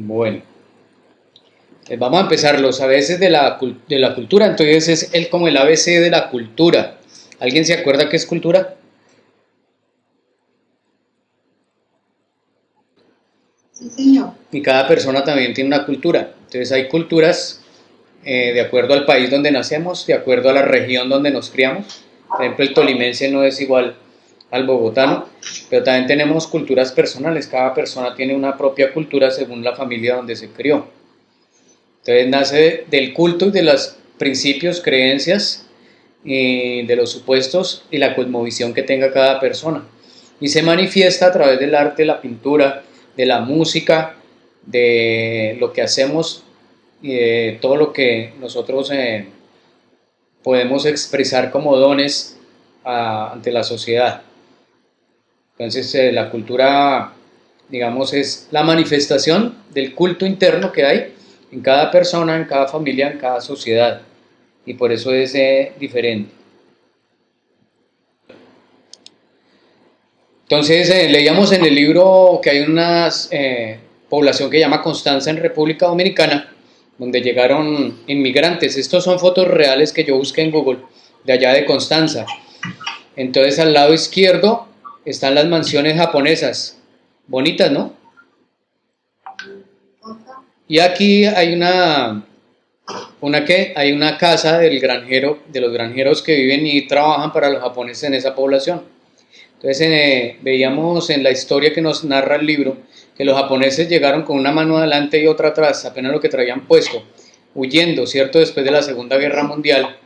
Bueno, vamos a empezar los ABCs de la cultura. Entonces es como el ABC de la cultura. ¿Alguien se acuerda qué es cultura? Sí, señor. Y cada persona también tiene una cultura. Entonces hay culturas de acuerdo al país donde nacemos, de acuerdo a la región donde nos criamos. Por ejemplo, el tolimense no es igual al bogotano, pero también tenemos culturas personales. Cada persona tiene una propia cultura según la familia donde se crió. Entonces nace del culto y de los principios, creencias, de los supuestos y la cosmovisión que tenga cada persona. Y se manifiesta a través del arte, la pintura, de la música, de lo que hacemos y de todo lo que nosotros podemos expresar como dones ante la sociedad. Entonces la cultura, digamos, es la manifestación del culto interno que hay en cada persona, en cada familia, en cada sociedad. Y por eso es diferente. Entonces leíamos en el libro que hay una población que se llama Constanza en República Dominicana, donde llegaron inmigrantes. Estos son fotos reales que yo busqué en Google, de allá de Constanza. Entonces al lado izquierdo están las mansiones japonesas, bonitas, ¿no? Y aquí hay hay una casa del granjero, de los granjeros que viven y trabajan para los japoneses en esa población. Entonces veíamos en la historia que nos narra el libro que los japoneses llegaron con una mano adelante y otra atrás, apenas lo que traían puesto, huyendo, ¿cierto? Después de la Segunda Guerra Mundial,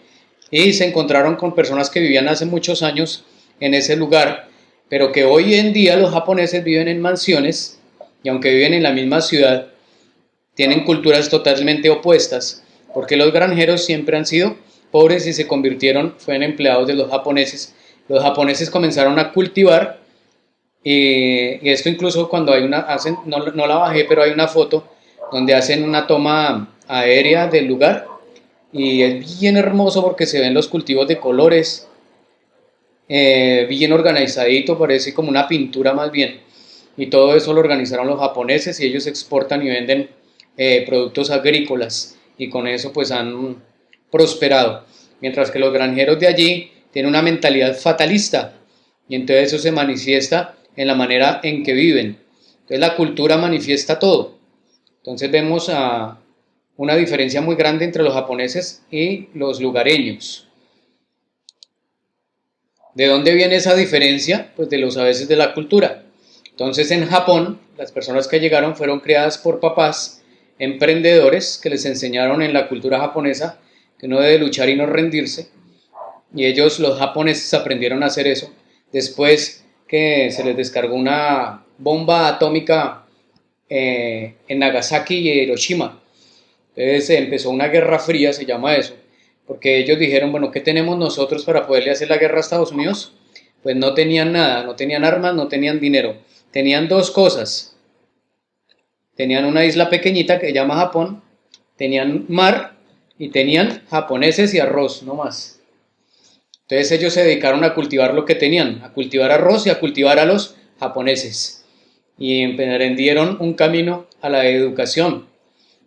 y se encontraron con personas que vivían hace muchos años en ese lugar, pero que hoy en día los japoneses viven en mansiones, y aunque viven en la misma ciudad, tienen culturas totalmente opuestas, porque los granjeros siempre han sido pobres y se convirtieron, fueron empleados de los japoneses. Los japoneses comenzaron a cultivar, y esto incluso cuando hay no la bajé, pero hay una foto donde hacen una toma aérea del lugar, y es bien hermoso porque se ven los cultivos de colores, bien organizadito, parece como una pintura más bien, y todo eso lo organizaron los japoneses y ellos exportan y venden productos agrícolas y con eso pues han prosperado, mientras que los granjeros de allí tienen una mentalidad fatalista y entonces eso se manifiesta en la manera en que viven. Entonces la cultura manifiesta todo. Entonces vemos una diferencia muy grande entre los japoneses y los lugareños. ¿De dónde viene esa diferencia? Pues de los avances de la cultura. Entonces en Japón, las personas que llegaron fueron criadas por papás emprendedores que les enseñaron en la cultura japonesa que uno debe luchar y no rendirse. Y ellos, los japoneses, aprendieron a hacer eso después que se les descargó una bomba atómica en Nagasaki y Hiroshima. Entonces empezó una guerra fría, se llama eso, porque ellos dijeron, bueno, ¿qué tenemos nosotros para poderle hacer la guerra a Estados Unidos? Pues no tenían nada, no tenían armas, no tenían dinero. Tenían dos cosas. Tenían una isla pequeñita que se llama Japón, tenían mar y tenían japoneses y arroz, no más. Entonces ellos se dedicaron a cultivar lo que tenían, a cultivar arroz y a cultivar a los japoneses. Y emprendieron un camino a la educación.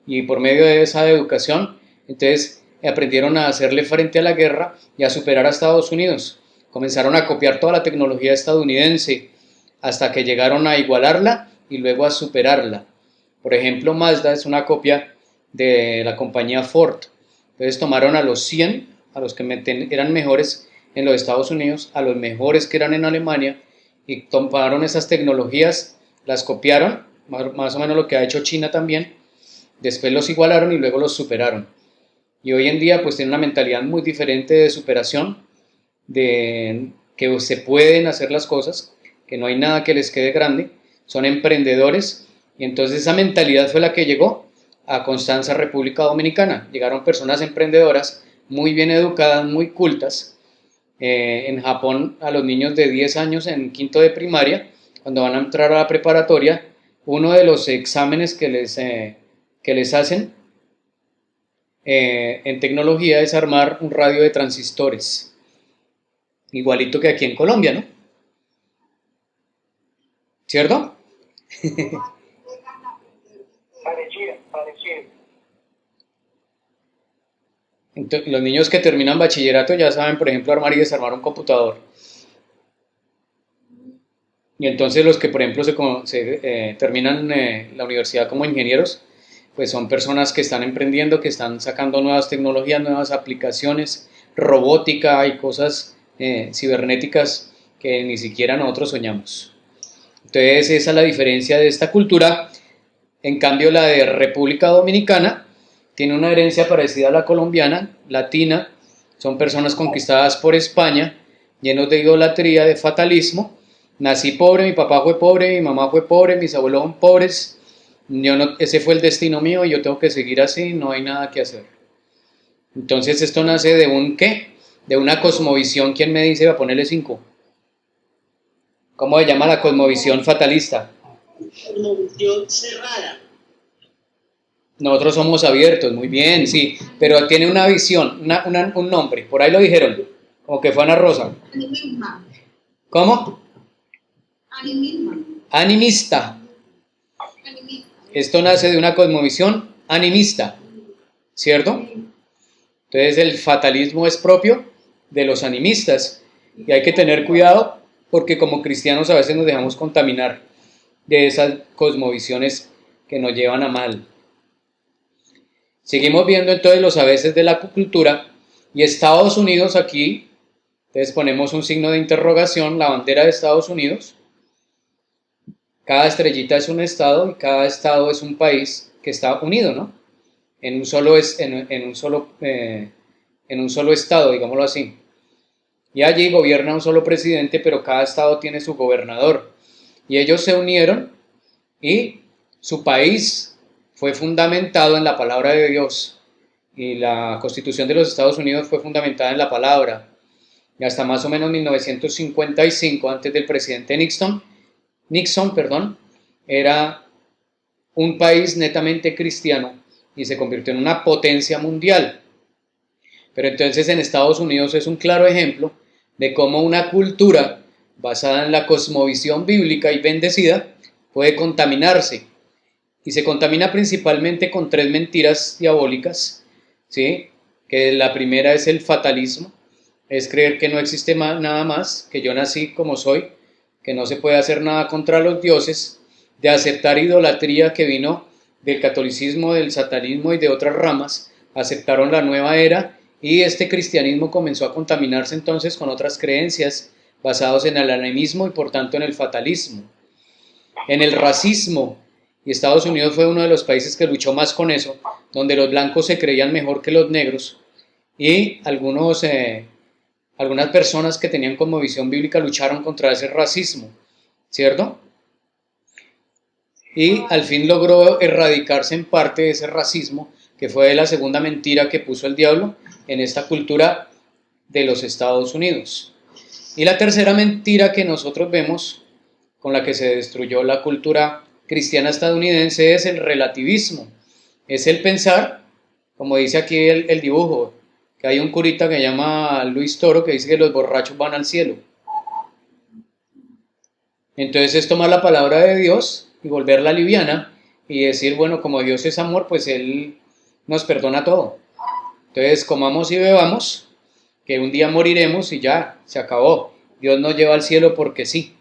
Y por medio de esa educación, entonces aprendieron a hacerle frente a la guerra y a superar a Estados Unidos. Comenzaron a copiar toda la tecnología estadounidense hasta que llegaron a igualarla y luego a superarla. Por ejemplo, Mazda es una copia de la compañía Ford. Entonces tomaron a los 100, a los que eran mejores en los Estados Unidos, a los mejores que eran en Alemania, y tomaron esas tecnologías, las copiaron, más o menos lo que ha hecho China también, después los igualaron y luego los superaron. Y hoy en día pues tienen una mentalidad muy diferente de superación, de que se pueden hacer las cosas, que no hay nada que les quede grande, son emprendedores, y entonces esa mentalidad fue la que llegó a Constanza, República Dominicana. Llegaron personas emprendedoras, muy bien educadas, muy cultas. En Japón, a los niños de 10 años en quinto de primaria, cuando van a entrar a la preparatoria, uno de los exámenes que les hacen en tecnología es armar un radio de transistores, igualito que aquí en Colombia, ¿no? ¿Cierto? Los niños que terminan bachillerato ya saben, por ejemplo, armar y desarmar un computador. Y entonces los que, por ejemplo, terminan la universidad como ingenieros, pues son personas que están emprendiendo, que están sacando nuevas tecnologías, nuevas aplicaciones, robótica y cosas cibernéticas que ni siquiera nosotros soñamos. Entonces esa es la diferencia de esta cultura. En cambio la de República Dominicana tiene una herencia parecida a la colombiana, latina, son personas conquistadas por España, llenos de idolatría, de fatalismo. Nací pobre, mi papá fue pobre, mi mamá fue pobre, mis abuelos son pobres, ese fue el destino mío y yo tengo que seguir así, no hay nada que hacer. Entonces esto nace de un ¿qué? De una cosmovisión. ¿Quién me dice? Va a ponerle 5. ¿Cómo se llama la cosmovisión fatalista? Cosmovisión cerrada. Nosotros somos abiertos, muy bien, sí, pero tiene una visión, un nombre, por ahí lo dijeron, como que fue Ana Rosa. Animismo. ¿Cómo? Animismo. Animista. Animismo. Esto nace de una cosmovisión animista, ¿cierto? Entonces el fatalismo es propio de los animistas y hay que tener cuidado porque como cristianos a veces nos dejamos contaminar de esas cosmovisiones que nos llevan a mal. Seguimos viendo entonces los a veces de la cultura y Estados Unidos aquí, entonces ponemos un signo de interrogación, la bandera de Estados Unidos. Cada estrellita es un estado y cada estado es un país que está unido, ¿no? En un solo estado, digámoslo así. Y allí gobierna un solo presidente, pero cada estado tiene su gobernador. Y ellos se unieron y su país fue fundamentado en la palabra de Dios. Y la Constitución de los Estados Unidos fue fundamentada en la palabra. Y hasta más o menos 1955, antes del presidente Nixon, era un país netamente cristiano y se convirtió en una potencia mundial. Pero entonces en Estados Unidos es un claro ejemplo de cómo una cultura basada en la cosmovisión bíblica y bendecida puede contaminarse. Y se contamina principalmente con 3 mentiras diabólicas, ¿sí? Que la primera es el fatalismo, es creer que no existe nada más, que yo nací como soy, que no se puede hacer nada contra los dioses, de aceptar idolatría que vino del catolicismo, del satanismo y de otras ramas, aceptaron la nueva era y este cristianismo comenzó a contaminarse entonces con otras creencias basados en el animismo y por tanto en el fatalismo, en el racismo. Y Estados Unidos fue uno de los países que luchó más con eso, donde los blancos se creían mejor que los negros y algunas personas que tenían como visión bíblica lucharon contra ese racismo, ¿cierto? Y al fin logró erradicarse en parte ese racismo, que fue la segunda mentira que puso el diablo en esta cultura de los Estados Unidos. Y la tercera mentira que nosotros vemos, con la que se destruyó la cultura cristiana estadounidense, es el relativismo. Es el pensar, como dice aquí el dibujo, que hay un curita que se llama Luis Toro que dice que los borrachos van al cielo. Entonces es tomar la palabra de Dios y volverla liviana y decir, bueno, como Dios es amor, pues Él nos perdona todo. Entonces comamos y bebamos, que un día moriremos y ya, se acabó. Dios nos lleva al cielo porque sí.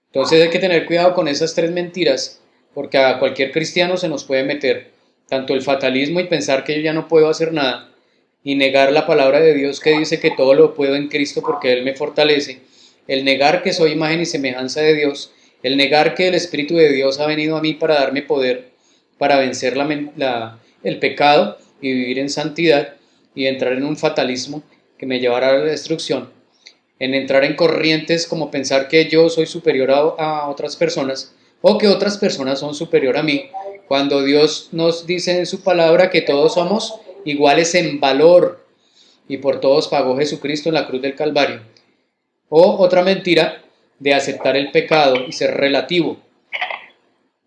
Entonces hay que tener cuidado con esas 3 mentiras, porque a cualquier cristiano se nos puede meter tanto el fatalismo y pensar que yo ya no puedo hacer nada, y negar la palabra de Dios que dice que todo lo puedo en Cristo porque Él me fortalece, el negar que soy imagen y semejanza de Dios, el negar que el Espíritu de Dios ha venido a mí para darme poder, para vencer el pecado y vivir en santidad, y entrar en un fatalismo que me llevará a la destrucción, en entrar en corrientes como pensar que yo soy superior a otras personas o que otras personas son superior a mí, cuando Dios nos dice en su palabra que todos somos iguales en valor y por todos pagó Jesucristo en la cruz del Calvario. O otra mentira de aceptar el pecado y ser relativo.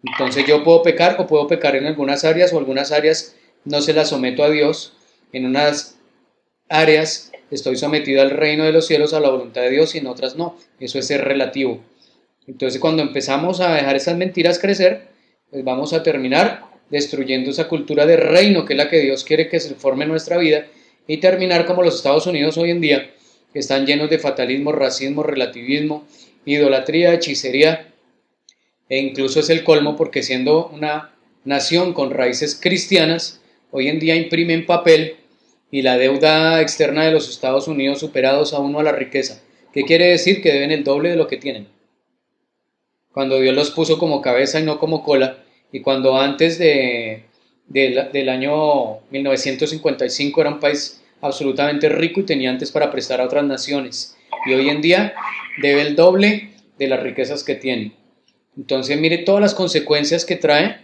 Entonces yo puedo pecar o puedo pecar en algunas áreas o algunas áreas no se las someto a Dios, en unas áreas estoy sometido al reino de los cielos, a la voluntad de Dios, y en otras no. Eso es ser relativo. Entonces cuando empezamos a dejar esas mentiras crecer, pues vamos a terminar destruyendo esa cultura de reino que es la que Dios quiere que se forme en nuestra vida, y terminar como los Estados Unidos hoy en día, que están llenos de fatalismo, racismo, relativismo, idolatría, hechicería, e incluso es el colmo porque siendo una nación con raíces cristianas, hoy en día imprimen papel y la deuda externa de los Estados Unidos supera 2 a 1 a la riqueza. ¿Qué quiere decir? Que deben el doble de lo que tienen. Cuando Dios los puso como cabeza y no como cola, y cuando antes del año 1955 era un país absolutamente rico y tenía antes para prestar a otras naciones, y hoy en día debe el doble de las riquezas que tiene. Entonces mire todas las consecuencias que trae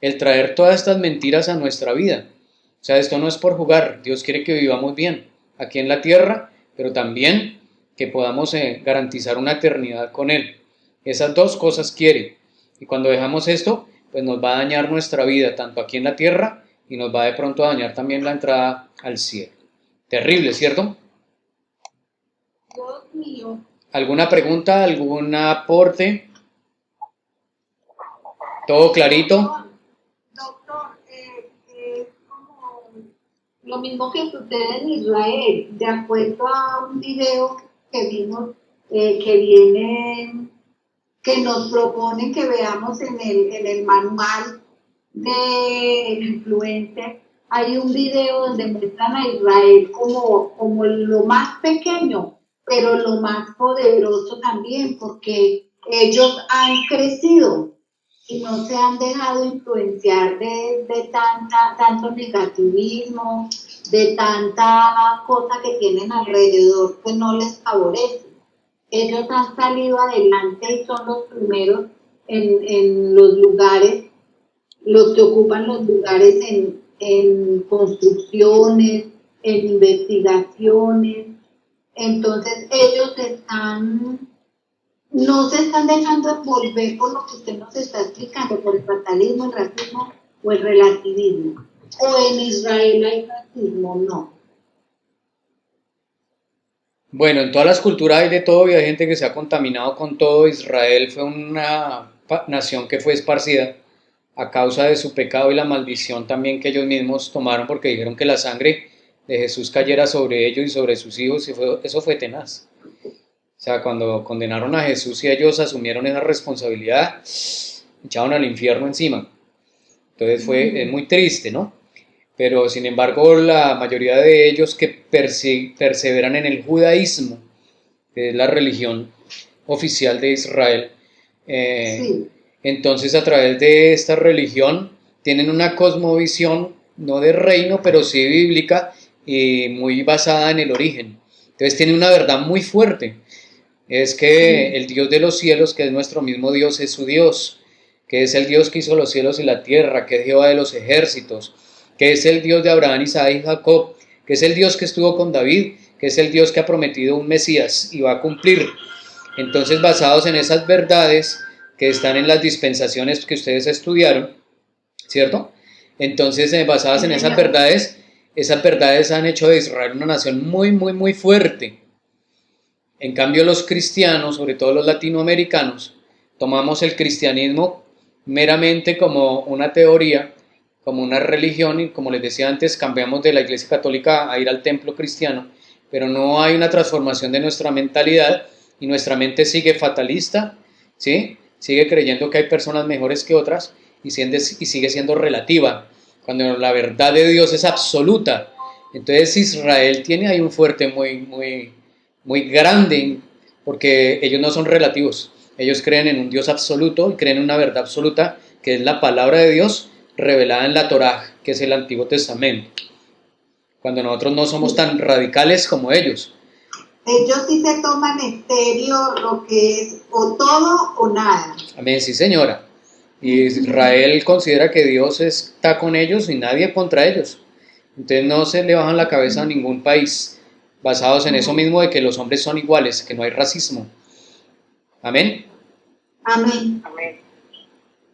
el traer todas estas mentiras a nuestra vida. O sea, esto no es por jugar, Dios quiere que vivamos bien aquí en la tierra, pero también que podamos garantizar una eternidad con Él. Esas dos cosas quiere. Y cuando dejamos esto, pues nos va a dañar nuestra vida, tanto aquí en la tierra, y nos va de pronto a dañar también la entrada al cielo. Terrible, ¿cierto? Dios mío. ¿Alguna pregunta? ¿Algún aporte? ¿Todo clarito? Doctor, es como lo mismo que sucede en Israel, de acuerdo a un video que vimos, que viene, que nos proponen que veamos en el manual del influencer. Hay un video donde muestran a Israel como lo más pequeño, pero lo más poderoso también, porque ellos han crecido y no se han dejado influenciar de tanto negativismo, de tanta cosa que tienen alrededor que no les favorece. Ellos han salido adelante y son los primeros en los lugares, los que ocupan los lugares en construcciones, en investigaciones. Entonces ellos no se están dejando envolver por lo que usted nos está explicando, por el fatalismo, el racismo o el relativismo. O en Israel hay racismo, no. Bueno, en todas las culturas hay de todo y hay gente que se ha contaminado con todo. Israel fue una nación que fue esparcida a causa de su pecado y la maldición también que ellos mismos tomaron porque dijeron que la sangre de Jesús cayera sobre ellos y sobre sus hijos, y eso fue tenaz. O sea, cuando condenaron a Jesús y ellos asumieron esa responsabilidad, echaron al infierno encima. Entonces es muy triste, ¿no? Pero sin embargo la mayoría de ellos que perseveran en el judaísmo, que es la religión oficial de Israel, Sí. entonces a través de esta religión tienen una cosmovisión, no de reino, pero sí bíblica y muy basada en el origen. Entonces tiene una verdad muy fuerte, es que el Dios de los cielos, que es nuestro mismo Dios, es su Dios, que es el Dios que hizo los cielos y la tierra, que es Jehová de los ejércitos, que es el Dios de Abraham, Isaac y Jacob, que es el Dios que estuvo con David, que es el Dios que ha prometido un Mesías y va a cumplir. Entonces, basados en esas verdades que están en las dispensaciones que ustedes estudiaron, ¿cierto? Entonces, basadas en esas verdades han hecho de Israel una nación muy, muy, muy fuerte. En cambio, los cristianos, sobre todo los latinoamericanos, tomamos el cristianismo meramente como una teoría, como una religión, y como les decía antes, cambiamos de la iglesia católica a ir al templo cristiano, pero no hay una transformación de nuestra mentalidad y nuestra mente sigue fatalista, ¿sí? Sigue creyendo que hay personas mejores que otras y sigue siendo relativa, cuando la verdad de Dios es absoluta. Entonces Israel tiene ahí un fuerte muy grande, porque ellos no son relativos, ellos creen en un Dios absoluto y creen en una verdad absoluta, que es la palabra de Dios revelada en la Torá, que es el Antiguo Testamento, cuando nosotros no somos tan radicales como ellos. Ellos sí se toman en serio lo que es o todo o nada. Amén, sí señora. Y Israel considera que Dios está con ellos y nadie contra ellos. Entonces no se le bajan la cabeza a ningún país, basados en eso mismo de que los hombres son iguales, que no hay racismo. Amén. Amén.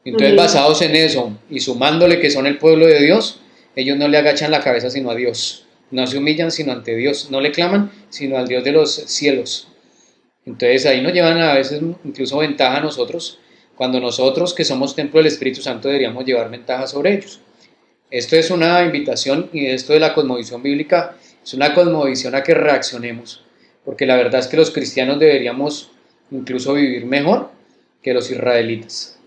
Entonces, basados en eso y sumándole que son el pueblo de Dios, ellos no le agachan la cabeza sino a Dios. No se humillan sino ante Dios. No le claman sino al Dios de los cielos. Entonces ahí nos llevan a veces incluso ventaja a nosotros cuando nosotros que somos templo del Espíritu Santo deberíamos llevar ventaja sobre ellos. Esto es una invitación, y esto de la cosmovisión bíblica es una cosmovisión a que reaccionemos, porque la verdad es que los cristianos deberíamos incluso vivir mejor que los israelitas.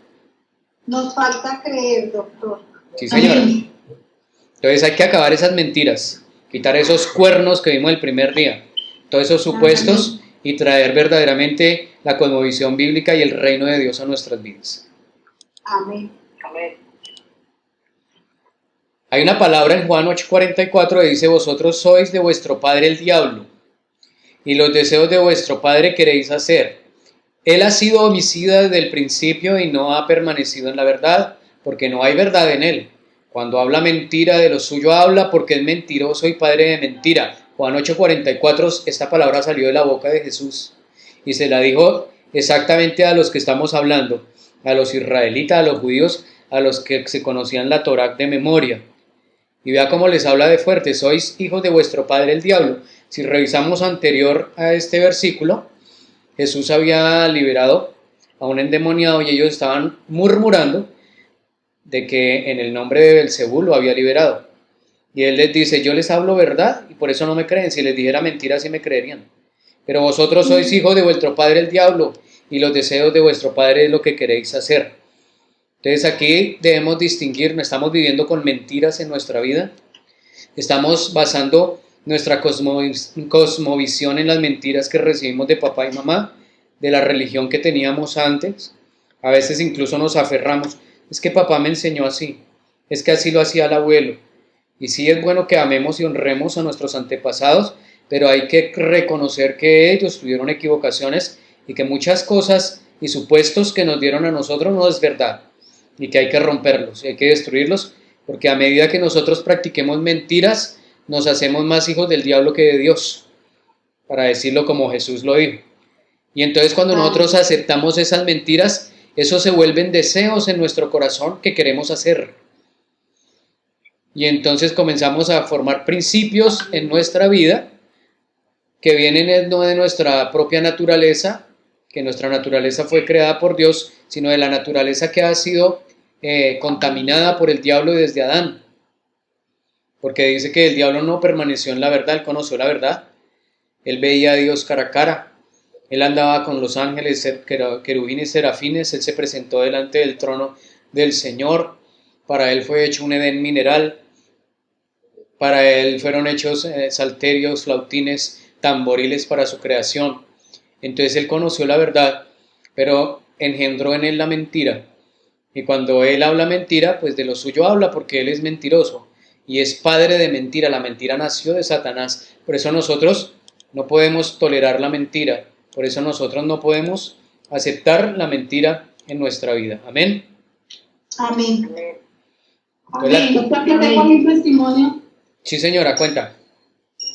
Nos falta creer, doctor. Sí, señora. Entonces hay que acabar esas mentiras, quitar esos cuernos que vimos el primer día, todos esos supuestos, y traer verdaderamente la cosmovisión bíblica y el reino de Dios a nuestras vidas. Amén. Amén. Hay una palabra en Juan 8:44 que dice: vosotros sois de vuestro padre el diablo, y los deseos de vuestro padre queréis hacer. Él ha sido homicida desde el principio y no ha permanecido en la verdad, porque no hay verdad en él. Cuando habla mentira, de lo suyo habla, porque es mentiroso y padre de mentira. Juan 8:44, esta palabra salió de la boca de Jesús y se la dijo exactamente a los que estamos hablando, a los israelitas, a los judíos, a los que se conocían la Torá de memoria. Y vea cómo les habla de fuerte: sois hijos de vuestro padre el diablo. Si revisamos anterior a este versículo, Jesús había liberado a un endemoniado y ellos estaban murmurando de que en el nombre de Belcebú lo había liberado. Y él les dice: yo les hablo verdad y por eso no me creen. Si les dijera mentiras sí me creerían. Pero vosotros sois hijos de vuestro padre el diablo, y los deseos de vuestro padre es lo que queréis hacer. Entonces aquí debemos distinguir: no estamos viviendo con mentiras en nuestra vida, estamos basando nuestra cosmovisión en las mentiras que recibimos de papá y mamá, de la religión que teníamos antes. A veces incluso nos aferramos: es que papá me enseñó así, es que así lo hacía el abuelo. Y sí, es bueno que amemos y honremos a nuestros antepasados, pero hay que reconocer que ellos tuvieron equivocaciones y que muchas cosas y supuestos que nos dieron a nosotros no es verdad, y que hay que romperlos y hay que destruirlos, porque a medida que nosotros practiquemos mentiras, nos hacemos más hijos del diablo que de Dios, para decirlo como Jesús lo dijo. Y entonces cuando nosotros aceptamos esas mentiras, eso se vuelven deseos en nuestro corazón que queremos hacer. Y entonces comenzamos a formar principios en nuestra vida que vienen no de nuestra propia naturaleza, que nuestra naturaleza fue creada por Dios, sino de la naturaleza que ha sido contaminada por el diablo desde Adán. Porque dice que el diablo no permaneció en la verdad, él conoció la verdad, él veía a Dios cara a cara, él andaba con los ángeles, querubines, serafines, él se presentó delante del trono del Señor, para él fue hecho un Edén mineral, para él fueron hechos salterios, flautines, tamboriles para su creación. Entonces él conoció la verdad, pero engendró en él la mentira. Y cuando él habla mentira, pues de lo suyo habla, porque él es mentiroso y es padre de mentira. La mentira nació de Satanás. Por eso nosotros no podemos tolerar la mentira. Por eso nosotros no podemos aceptar la mentira en nuestra vida. Amén. Amén. Amén. Doctor, que tengo mi testimonio. Sí, señora, cuenta.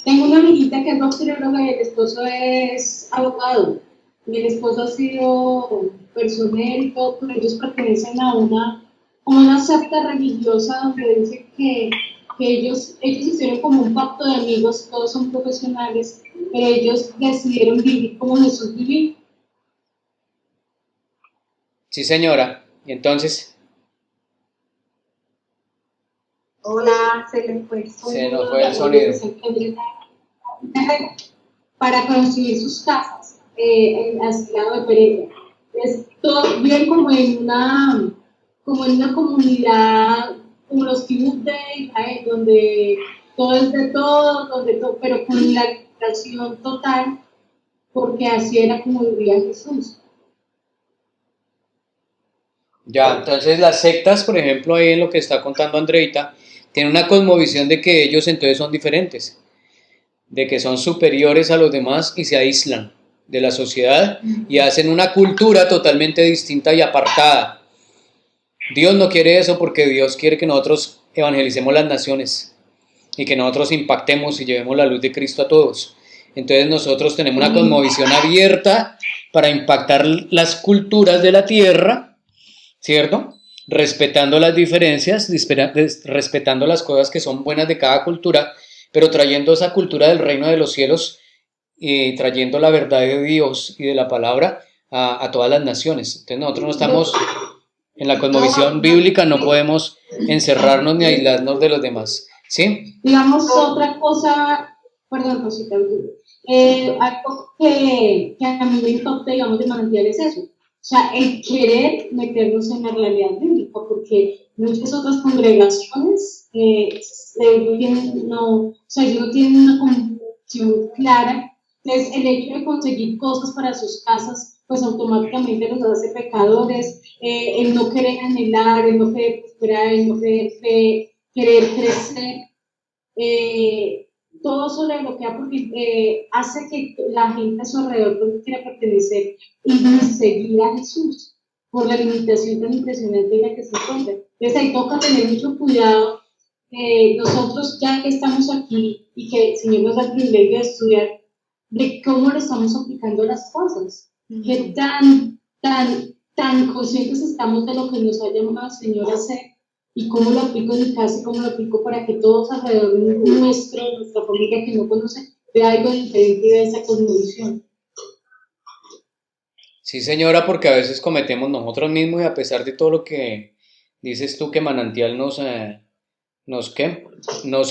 Tengo una amiguita que es bacterióloga y el esposo es abogado. Mi esposo ha sido personero y todo, pero ellos pertenecen a una secta religiosa donde dice que ellos hicieron como un pacto de amigos, todos son profesionales, pero ellos decidieron vivir como Jesús vivió. Sí, señora. ¿Y entonces? Hola, se le fue el sonido. Se nos fue el sonido. Para construir sus casas, al lado de Pereira. Viven como en una comunidad, como los kibbutz de Israel, donde todo es de todo, pero con la liberación total, porque así era como vivía Jesús. Ya, entonces las sectas, por ejemplo, ahí en lo que está contando Andreita, tienen una cosmovisión de que ellos entonces son diferentes, de que son superiores a los demás y se aíslan de la sociedad y hacen una cultura totalmente distinta y apartada. Dios no quiere eso, porque Dios quiere que nosotros evangelicemos las naciones y que nosotros impactemos y llevemos la luz de Cristo a todos. Entonces nosotros tenemos una cosmovisión abierta para impactar las culturas de la tierra, ¿cierto? Respetando las diferencias, respetando las cosas que son buenas de cada cultura, pero trayendo esa cultura del reino de los cielos y trayendo la verdad de Dios y de la palabra a todas las naciones. Entonces nosotros no estamos en la cosmovisión bíblica, no podemos encerrarnos ni aislarnos de los demás. ¿Sí? Digamos, otra cosa, perdón, Rosita, algo que a mí me impacta, digamos, de Manantial es eso. O sea, el querer meternos en la realidad bíblica, porque muchas otras congregaciones no tienen una convicción clara. Entonces, el hecho de conseguir cosas para sus casas, pues automáticamente los hace pecadores. El no querer anhelar, el no querer prosperar, el no querer crecer. Todo eso le bloquea porque hace que la gente a su alrededor no quiera pertenecer y ni seguir a Jesús por la limitación tan impresionante en la que se encuentra. Entonces ahí toca tener mucho cuidado. Nosotros ya que estamos aquí y que el Señor nos da el privilegio de estudiar, de cómo le estamos aplicando las cosas, qué tan conscientes estamos de lo que nos ha llamado el Señor a hacer y cómo lo aplico en mi casa y cómo lo aplico para que todos alrededor nuestra familia que no conoce, vea algo diferente de esa cosmovisión. Sí, señora, porque a veces cometemos nosotros mismos y a pesar de todo lo que dices tú que Manantial nos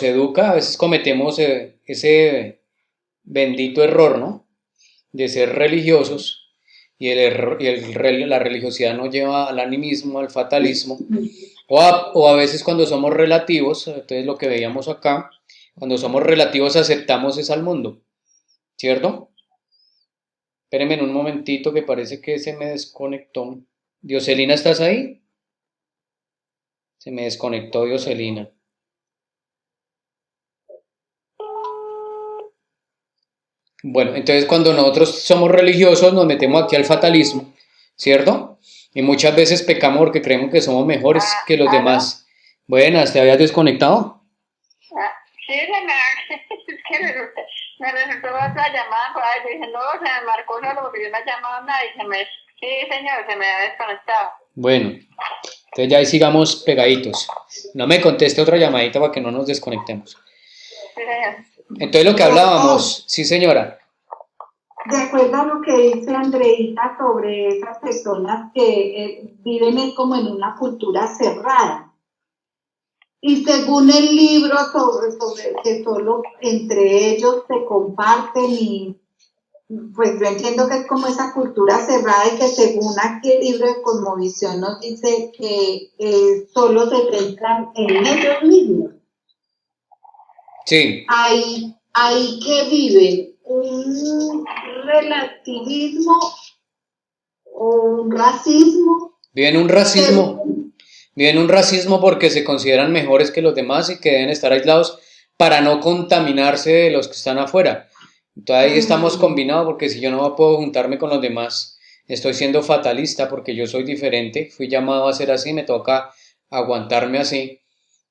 educa, a veces cometemos ese bendito error, ¿no? De ser religiosos y la religiosidad nos lleva al animismo, al fatalismo, o a veces cuando somos relativos, entonces lo que veíamos acá, cuando somos relativos aceptamos es al mundo, ¿cierto? Espérenme en un momentito que parece que se me desconectó. Dioselina, ¿estás ahí? Se me desconectó Dioselina. Bueno, entonces cuando nosotros somos religiosos nos metemos aquí al fatalismo, ¿cierto? Y muchas veces pecamos porque creemos que somos mejores que los demás. Buenas, ¿te habías desconectado? Sí, es que me resultó otra llamada por ahí, dije, no, se me marcó solo porque yo no he llamado a nadie, sí, señor, se me ha desconectado. Bueno, entonces ya ahí sigamos pegaditos. No me conteste otra llamadita para que no nos desconectemos. Sí, señor. Entonces lo que hablábamos, sí señora. De acuerdo a lo que dice Andreita sobre esas personas que viven como en una cultura cerrada. Y según el libro sobre que solo entre ellos se comparten y pues yo entiendo que es como esa cultura cerrada y que según aquí el libro de Cosmovisión nos dice que solo se centran en ellos mismos. Sí. Ahí que viven un relativismo o un racismo. Viven un racismo porque se consideran mejores que los demás y que deben estar aislados para no contaminarse de los que están afuera. Entonces ahí estamos combinados porque si yo no puedo juntarme con los demás, estoy siendo fatalista porque yo soy diferente, fui llamado a ser así, me toca aguantarme así,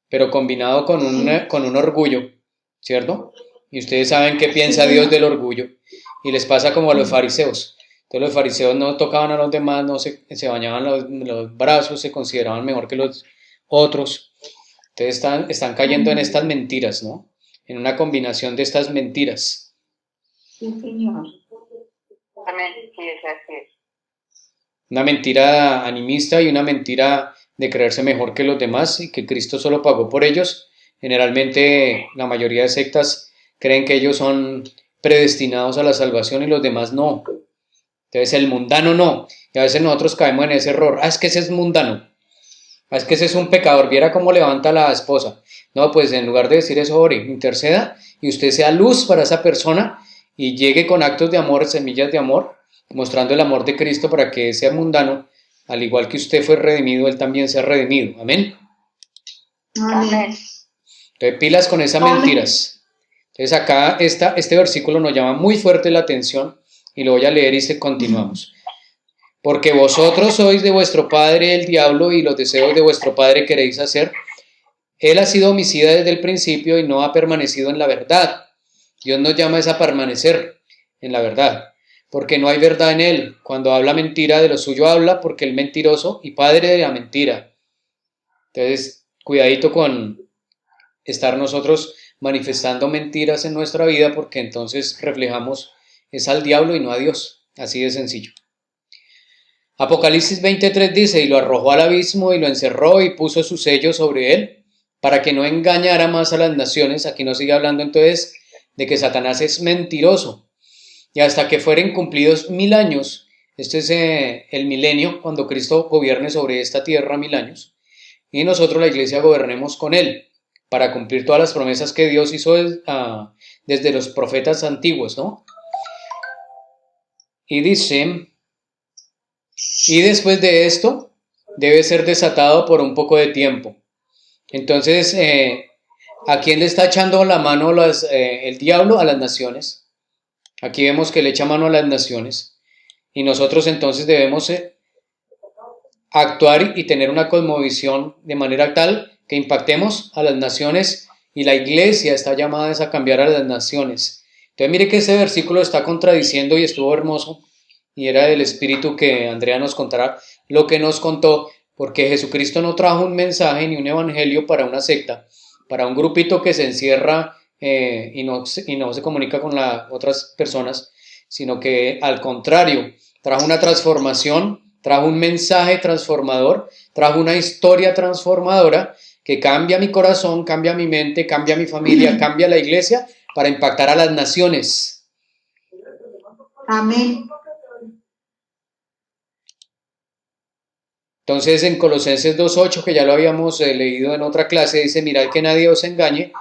pero combinado con un orgullo, ¿cierto? Y ustedes saben qué piensa Dios del orgullo y les pasa como a los fariseos. Entonces los fariseos no tocaban a los demás, no se bañaban los brazos, se consideraban mejor que los otros. Entonces están cayendo en estas mentiras, ¿no? En una combinación de estas mentiras. Sí, señor. Amén, sí, así es. Una mentira animista y una mentira de creerse mejor que los demás y que Cristo solo pagó por ellos. Generalmente la mayoría de sectas creen que ellos son predestinados a la salvación y los demás no. Entonces el mundano no. Y a veces nosotros caemos en ese error. Es que ese es mundano. Es que ese es un pecador. Viera cómo levanta a la esposa. No, pues en lugar de decir eso, ore, interceda y usted sea luz para esa persona y llegue con actos de amor, semillas de amor, mostrando el amor de Cristo para que ese mundano, al igual que usted fue redimido, él también sea redimido. Amén. Amén. Entonces pilas con esas mentiras. Entonces acá este versículo nos llama muy fuerte la atención y lo voy a leer y continuamos. Porque vosotros sois de vuestro padre el diablo y los deseos de vuestro padre queréis hacer. Él ha sido homicida desde el principio y no ha permanecido en la verdad. Dios nos llama a permanecer en la verdad, porque no hay verdad en él. Cuando habla mentira, de lo suyo habla, porque él es mentiroso y padre de la mentira. Entonces, cuidadito con estar nosotros manifestando mentiras en nuestra vida, porque entonces reflejamos es al diablo y no a Dios. Así de sencillo. Apocalipsis 23 dice, y lo arrojó al abismo y lo encerró y puso su sello sobre él, para que no engañara más a las naciones. Aquí nos sigue hablando entonces de que Satanás es mentiroso. Y hasta que fueren cumplidos 1000 años, este es el milenio, cuando Cristo gobierne sobre esta tierra 1000 años, y nosotros la iglesia gobernemos con él, para cumplir todas las promesas que Dios hizo desde los profetas antiguos, ¿no? Y dice, y después de esto, debe ser desatado por un poco de tiempo. Entonces, ¿a quién le está echando la mano el diablo? A las naciones. Aquí vemos que le echa mano a las naciones. Y nosotros entonces debemos actuar y tener una cosmovisión de manera tal que impactemos a las naciones, y la iglesia está llamada a cambiar a las naciones. Entonces mire que ese versículo está contradiciendo y estuvo hermoso, y era del Espíritu que Andrea nos contará lo que nos contó, porque Jesucristo no trajo un mensaje ni un evangelio para una secta, para un grupito que se encierra y no se comunica con las otras personas, sino que al contrario, trajo una transformación, trajo un mensaje transformador, trajo una historia transformadora que cambia mi corazón, cambia mi mente, cambia mi familia, cambia la iglesia para impactar a las naciones. Amén. Entonces en Colosenses 2.8, que ya lo habíamos leído en otra clase, dice, mirad que nadie os engañe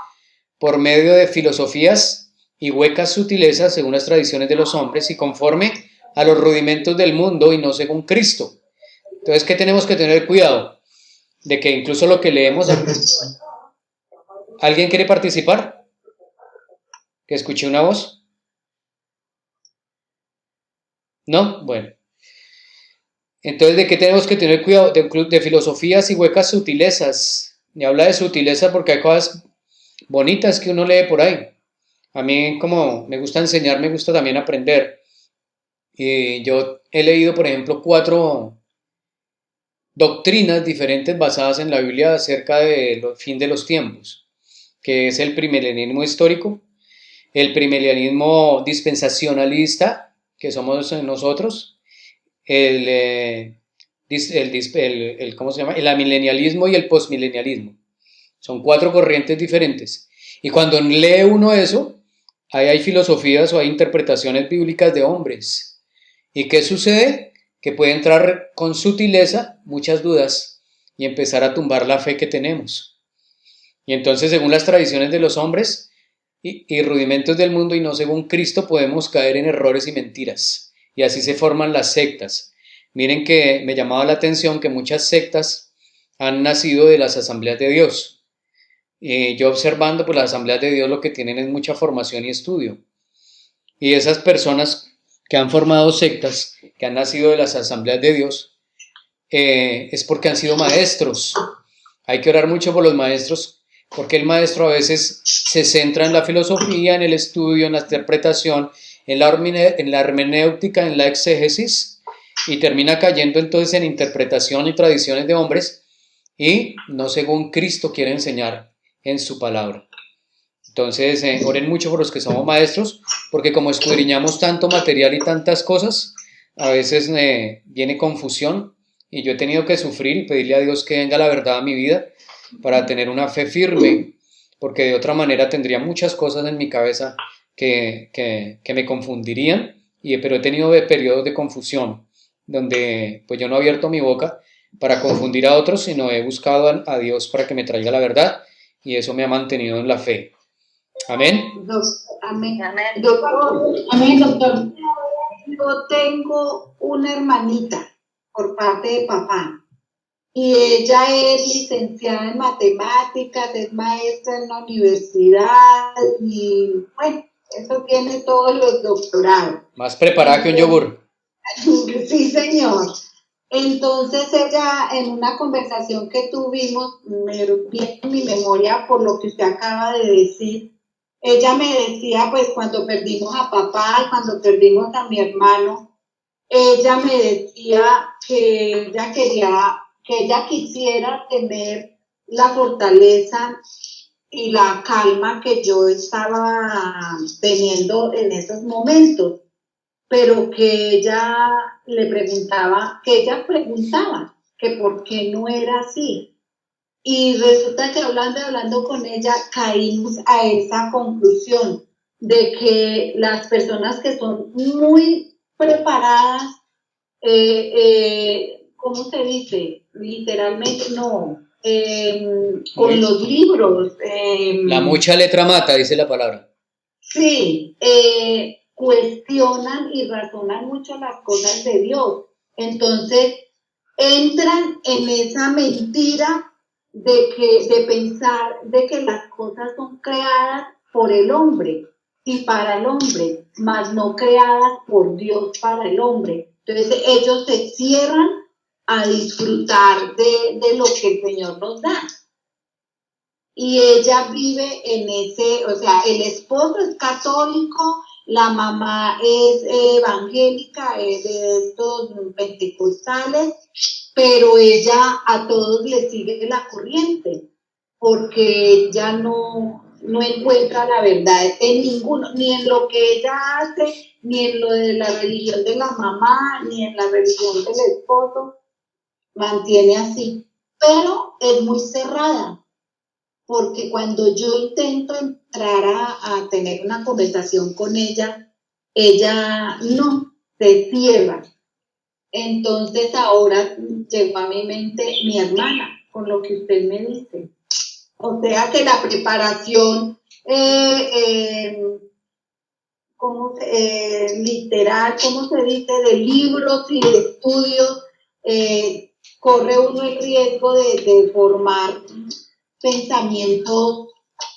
por medio de filosofías y huecas sutilezas según las tradiciones de los hombres y conforme a los rudimentos del mundo y no según Cristo. Entonces, ¿qué tenemos que tener cuidado? De que incluso lo que leemos... ¿Alguien quiere participar? ¿Que escuché una voz? ¿No? Bueno. Entonces, ¿de qué tenemos que tener cuidado? De filosofías y huecas sutilezas. Y habla de sutileza porque hay cosas bonitas que uno lee por ahí. A mí, como me gusta enseñar, me gusta también aprender. Y yo he leído, por ejemplo, 4 doctrinas diferentes basadas en la Biblia acerca del fin de los tiempos, que es el premilenialismo histórico, el premilenialismo dispensacionalista, que somos nosotros, ¿cómo se llama? El amilenialismo y el postmilenialismo. Son 4 corrientes diferentes. Y cuando lee uno eso, ahí hay filosofías o hay interpretaciones bíblicas de hombres. ¿Y qué sucede? Que puede entrar con sutileza muchas dudas y empezar a tumbar la fe que tenemos. Y entonces, según las tradiciones de los hombres y rudimentos del mundo y no según Cristo, podemos caer en errores y mentiras. Y así se forman las sectas. Miren que me llamaba la atención que muchas sectas han nacido de las asambleas de Dios. Yo observando, pues las asambleas de Dios lo que tienen es mucha formación y estudio. Y esas personas que han formado sectas, que han nacido de las asambleas de Dios, es porque han sido maestros. Hay que orar mucho por los maestros, porque el maestro a veces se centra en la filosofía, en el estudio, en la interpretación, en la hermenéutica, en la exégesis, y termina cayendo entonces en interpretación y tradiciones de hombres, y no según Cristo quiere enseñar en su palabra. Entonces, oren mucho por los que somos maestros, porque como escudriñamos tanto material y tantas cosas, a veces viene confusión, y yo he tenido que sufrir y pedirle a Dios que venga la verdad a mi vida para tener una fe firme, porque de otra manera tendría muchas cosas en mi cabeza que me confundirían, pero he tenido periodos de confusión, donde pues yo no he abierto mi boca para confundir a otros, sino he buscado a Dios para que me traiga la verdad, y eso me ha mantenido en la fe. Amén. Amén. Amén. Doctor, Amén, doctor. yo tengo una hermanita por parte de papá y ella es licenciada en matemáticas, es maestra en la universidad y bueno, eso tiene todos los doctorados. Más preparada que un yogur. Sí, señor. Entonces ella, en una conversación que tuvimos, me viene en mi memoria por lo que usted acaba de decir, ella me decía, pues cuando perdimos a papá y cuando perdimos a mi hermano, ella me decía que ella quisiera tener la fortaleza y la calma que yo estaba teniendo en esos momentos. pero que ella preguntaba que por qué no era así. Y resulta que hablando con ella, caímos a esa conclusión de que las personas que son muy preparadas, ¿cómo se dice? Literalmente, no, con los libros. La mucha letra mata, dice la palabra. Sí, cuestionan y razonan mucho las cosas de Dios. Entonces, entran en esa mentira de pensar de que las cosas son creadas por el hombre y para el hombre, mas no creadas por Dios para el hombre. Entonces, ellos se cierran a disfrutar de lo que el Señor nos da. Y ella vive en ese, o sea, el esposo es católico, la mamá es evangélica, es de estos pentecostales, pero ella a todos le sigue la corriente, porque ella no encuentra la verdad en ninguno, ni en lo que ella hace, ni en lo de la religión de la mamá, ni en la religión del esposo, mantiene así, pero es muy cerrada. Porque cuando yo intento entrar a tener una conversación con ella, ella no, se cierra. Entonces ahora llegó a mi mente mi hermana, con lo que usted me dice. O sea que la preparación literal, ¿cómo se dice? De libros y de estudios, corre uno el riesgo de formar pensamientos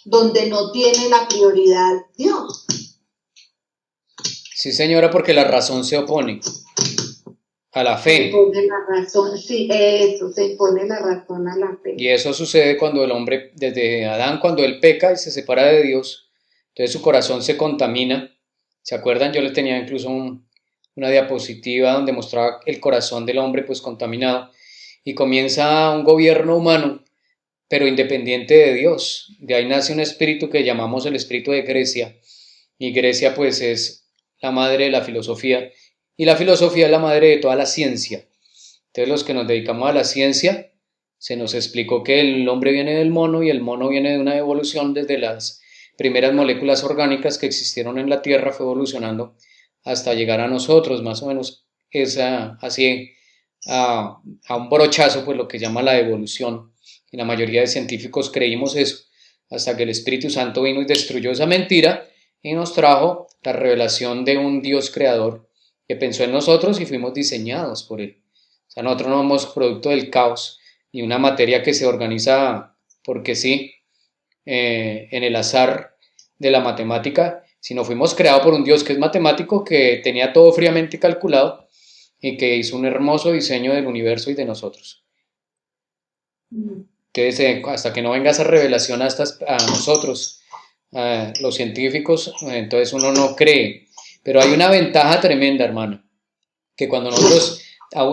donde no tiene la prioridad Dios. Sí, señora, porque la razón se opone a la Se fe. impone la razón, sí, eso, se impone la razón a la fe. Y eso sucede cuando el hombre, desde Adán, cuando él peca y se separa de Dios, entonces su corazón se contamina. ¿Se acuerdan? Yo les tenía incluso una diapositiva donde mostraba el corazón del hombre pues contaminado y comienza un gobierno humano pero independiente de Dios. De ahí nace un espíritu que llamamos el espíritu de Grecia, y Grecia pues es la madre de la filosofía, y la filosofía es la madre de toda la ciencia. Entonces los que nos dedicamos a la ciencia, se nos explicó que el hombre viene del mono, y el mono viene de una evolución desde las primeras moléculas orgánicas que existieron en la Tierra, fue evolucionando hasta llegar a nosotros, más o menos es así a un brochazo, pues lo que llama la evolución. Y la mayoría de científicos creímos eso, hasta que el Espíritu Santo vino y destruyó esa mentira y nos trajo la revelación de un Dios creador que pensó en nosotros y fuimos diseñados por Él. O sea, nosotros no somos producto del caos y una materia que se organiza porque sí, en el azar de la matemática, sino fuimos creados por un Dios que es matemático, que tenía todo fríamente calculado y que hizo un hermoso diseño del universo y de nosotros. Entonces, hasta que no venga esa revelación a nosotros, a los científicos, entonces uno no cree. Pero hay una ventaja tremenda, hermano, que cuando nosotros,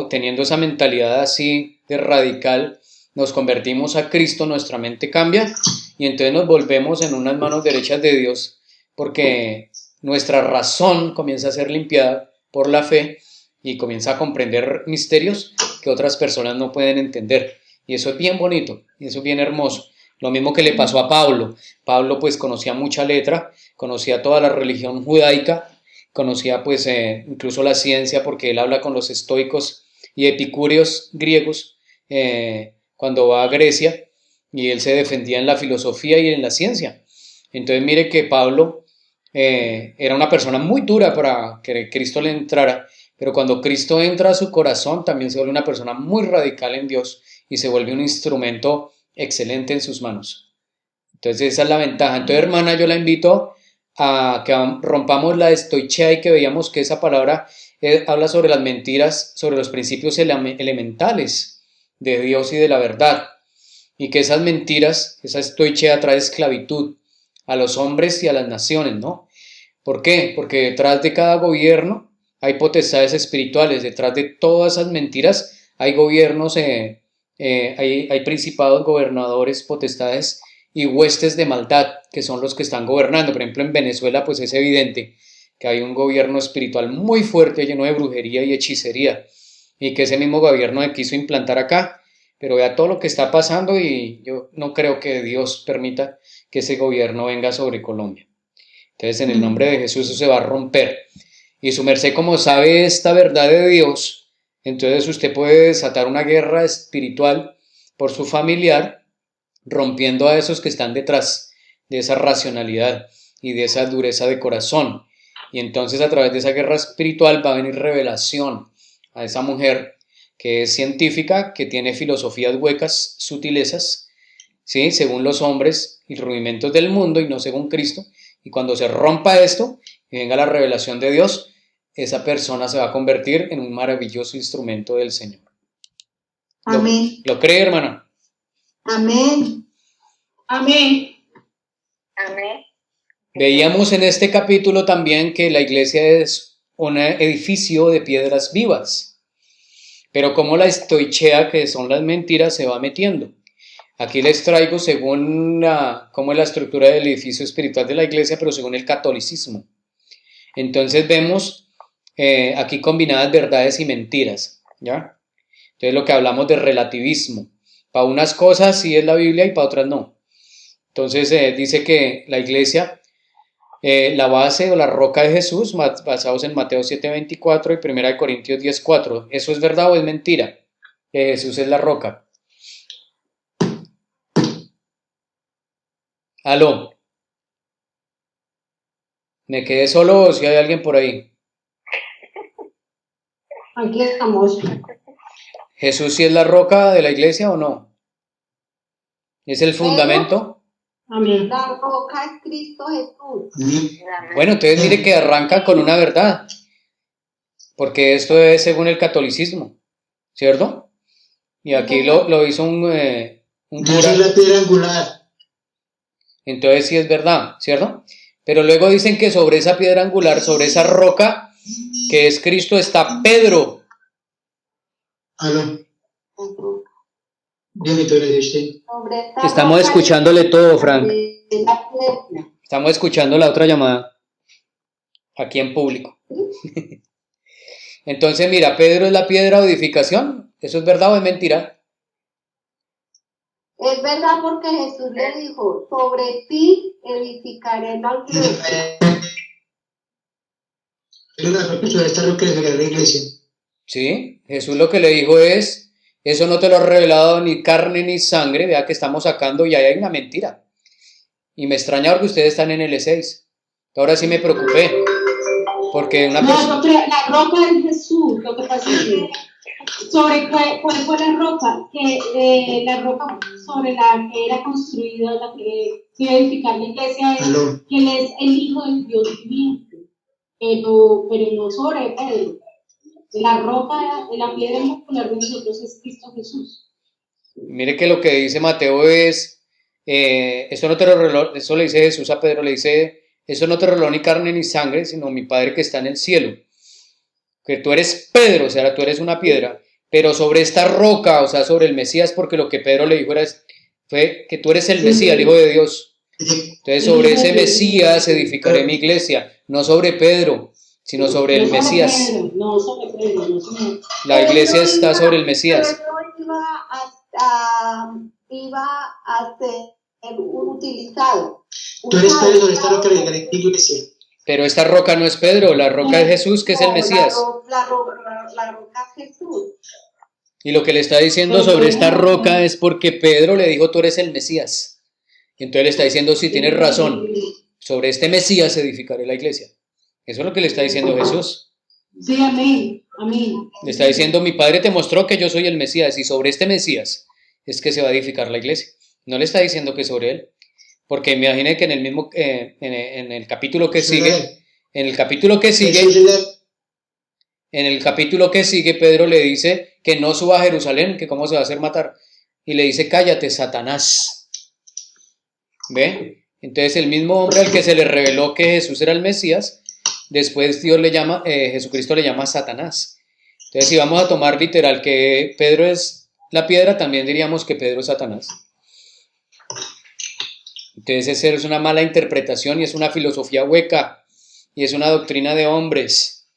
teniendo esa mentalidad así de radical, nos convertimos a Cristo, nuestra mente cambia y entonces nos volvemos en unas manos derechas de Dios, porque nuestra razón comienza a ser limpiada por la fe y comienza a comprender misterios que otras personas no pueden entender. Y eso es bien bonito, y eso es bien hermoso. Lo mismo que le pasó a Pablo. Pablo pues conocía mucha letra, conocía toda la religión judaica, conocía pues incluso la ciencia, porque él habla con los estoicos y epicúreos griegos cuando va a Grecia, y él se defendía en la filosofía y en la ciencia. Entonces mire que Pablo era una persona muy dura para que Cristo le entrara, pero cuando Cristo entra a su corazón también se vuelve una persona muy radical en Dios y se vuelve un instrumento excelente en sus manos. Entonces esa es la ventaja. Entonces, hermana, yo la invito a que rompamos la estoichea y que veamos que esa palabra habla sobre las mentiras, sobre los principios elementales de Dios y de la verdad, y que esas mentiras, esa estoichea trae esclavitud a los hombres y a las naciones, ¿no? ¿Por qué? Porque detrás de cada gobierno hay potestades espirituales, detrás de todas esas mentiras hay gobiernos, hay principados, gobernadores, potestades y huestes de maldad que son los que están gobernando. Por ejemplo, en Venezuela pues es evidente que hay un gobierno espiritual muy fuerte, lleno de brujería y hechicería, y que ese mismo gobierno quiso implantar acá, pero vea todo lo que está pasando y yo no creo que Dios permita que ese gobierno venga sobre Colombia. Entonces, en el nombre de Jesús eso se va a romper. Y su merced, como sabe esta verdad de Dios, entonces usted puede desatar una guerra espiritual por su familiar, rompiendo a esos que están detrás de esa racionalidad y de esa dureza de corazón. Y entonces a través de esa guerra espiritual va a venir revelación a esa mujer que es científica, que tiene filosofías huecas, sutilezas, ¿sí? Según los hombres y rudimentos del mundo y no según Cristo. Y cuando se rompa esto y venga la revelación de Dios, esa persona se va a convertir en un maravilloso instrumento del Señor. Amén. ¿Lo cree, hermana? Amén. Amén. Amén. Veíamos en este capítulo también que la iglesia es un edificio de piedras vivas, pero como la estoichea, que son las mentiras, se va metiendo. Aquí les traigo según cómo es la estructura del edificio espiritual de la iglesia, pero según el catolicismo. Entonces vemos aquí combinadas verdades y mentiras, ¿ya? Entonces lo que hablamos de relativismo. Para unas cosas sí es la Biblia y para otras no. Entonces dice que la iglesia, la base o la roca de Jesús, basados en Mateo 7:24 y 1 Corintios 10:4. ¿Eso es verdad o es mentira? Que Jesús es la roca. Aló. ¿Me quedé solo o si hay alguien por ahí? Aquí estamos. ¿Jesús sí es la roca de la iglesia o no? ¿Es el fundamento? Amén. La roca es Cristo Jesús. Amén. Bueno, entonces mire que arranca con una verdad, porque esto es según el catolicismo, ¿cierto? Y aquí lo hizo un Yo soy cura, la piedra angular. entonces sí es verdad, ¿cierto? Pero luego dicen que sobre esa piedra angular, sobre esa roca que es Cristo, está Pedro. Aló, dime tú eres este. Sobre esta Estamos roca escuchándole todo, Frank. de la iglesia. Estamos escuchando la otra llamada aquí en público. Entonces, mira, Pedro es la piedra de edificación. ¿Eso es verdad o es mentira? Es verdad porque Jesús le dijo, sobre ti edificaré la iglesia. Pero la roca sobre esta roca de la iglesia. Sí, Jesús lo que le dijo es, eso no te lo ha revelado ni carne ni sangre, vea que estamos sacando y ahí hay una mentira. Y me extraña porque ustedes están en el E6. Ahora sí me preocupé, porque una persona... No, la roca es Jesús. Lo que pasa es que sobre cuál fue la roca, que la roca sobre la que era construida, la que iba a edificar la iglesia, es Aló. que él es el Hijo del Dios viviente, pero no sobre Pedro. La roca, la piedra angular de nosotros es Cristo Jesús. Mire que lo que dice Mateo es, eso no te lo reveló, eso le dice Jesús a Pedro, le dice, eso no te reveló ni carne ni sangre, sino mi Padre que está en el cielo. Que tú eres Pedro, o sea, tú eres una piedra, pero sobre esta roca, o sea, sobre el Mesías, porque lo que Pedro le dijo fue que tú eres el Mesías, el Hijo de Dios. Entonces sobre ese Mesías edificaré mi iglesia, no sobre Pedro, sino sobre el Mesías. No sobre Pedro, no sobre... La iglesia está sobre el Mesías. Pedro iba a ser utilizado. Tú eres Pedro sobre esta roca de la iglesia. Pero esta roca no es Pedro, la roca es Jesús, que es el Mesías. La roca es Jesús. Y lo que le está diciendo sobre esta roca es porque Pedro le dijo, tú eres el Mesías. Y entonces le está diciendo, sí, tienes razón, sobre este Mesías edificaré la iglesia. Eso es lo que le está diciendo Jesús. Sí, amén, amén. Le está diciendo, mi Padre te mostró que yo soy el Mesías y sobre este Mesías es que se va a edificar la iglesia. No le está diciendo que sobre él. Porque me imagino que en el mismo, en el capítulo que sigue, en el capítulo que sigue, Pedro le dice que no suba a Jerusalén, que cómo se va a hacer matar. Y le dice, cállate, Satanás. ¿Ve? Entonces el mismo hombre al que se le reveló que Jesús era el Mesías, después Jesucristo le llama Satanás. Entonces si vamos a tomar literal que Pedro es la piedra, también diríamos que Pedro es Satanás. Entonces esa es una mala interpretación y es una filosofía hueca y es una doctrina de hombres.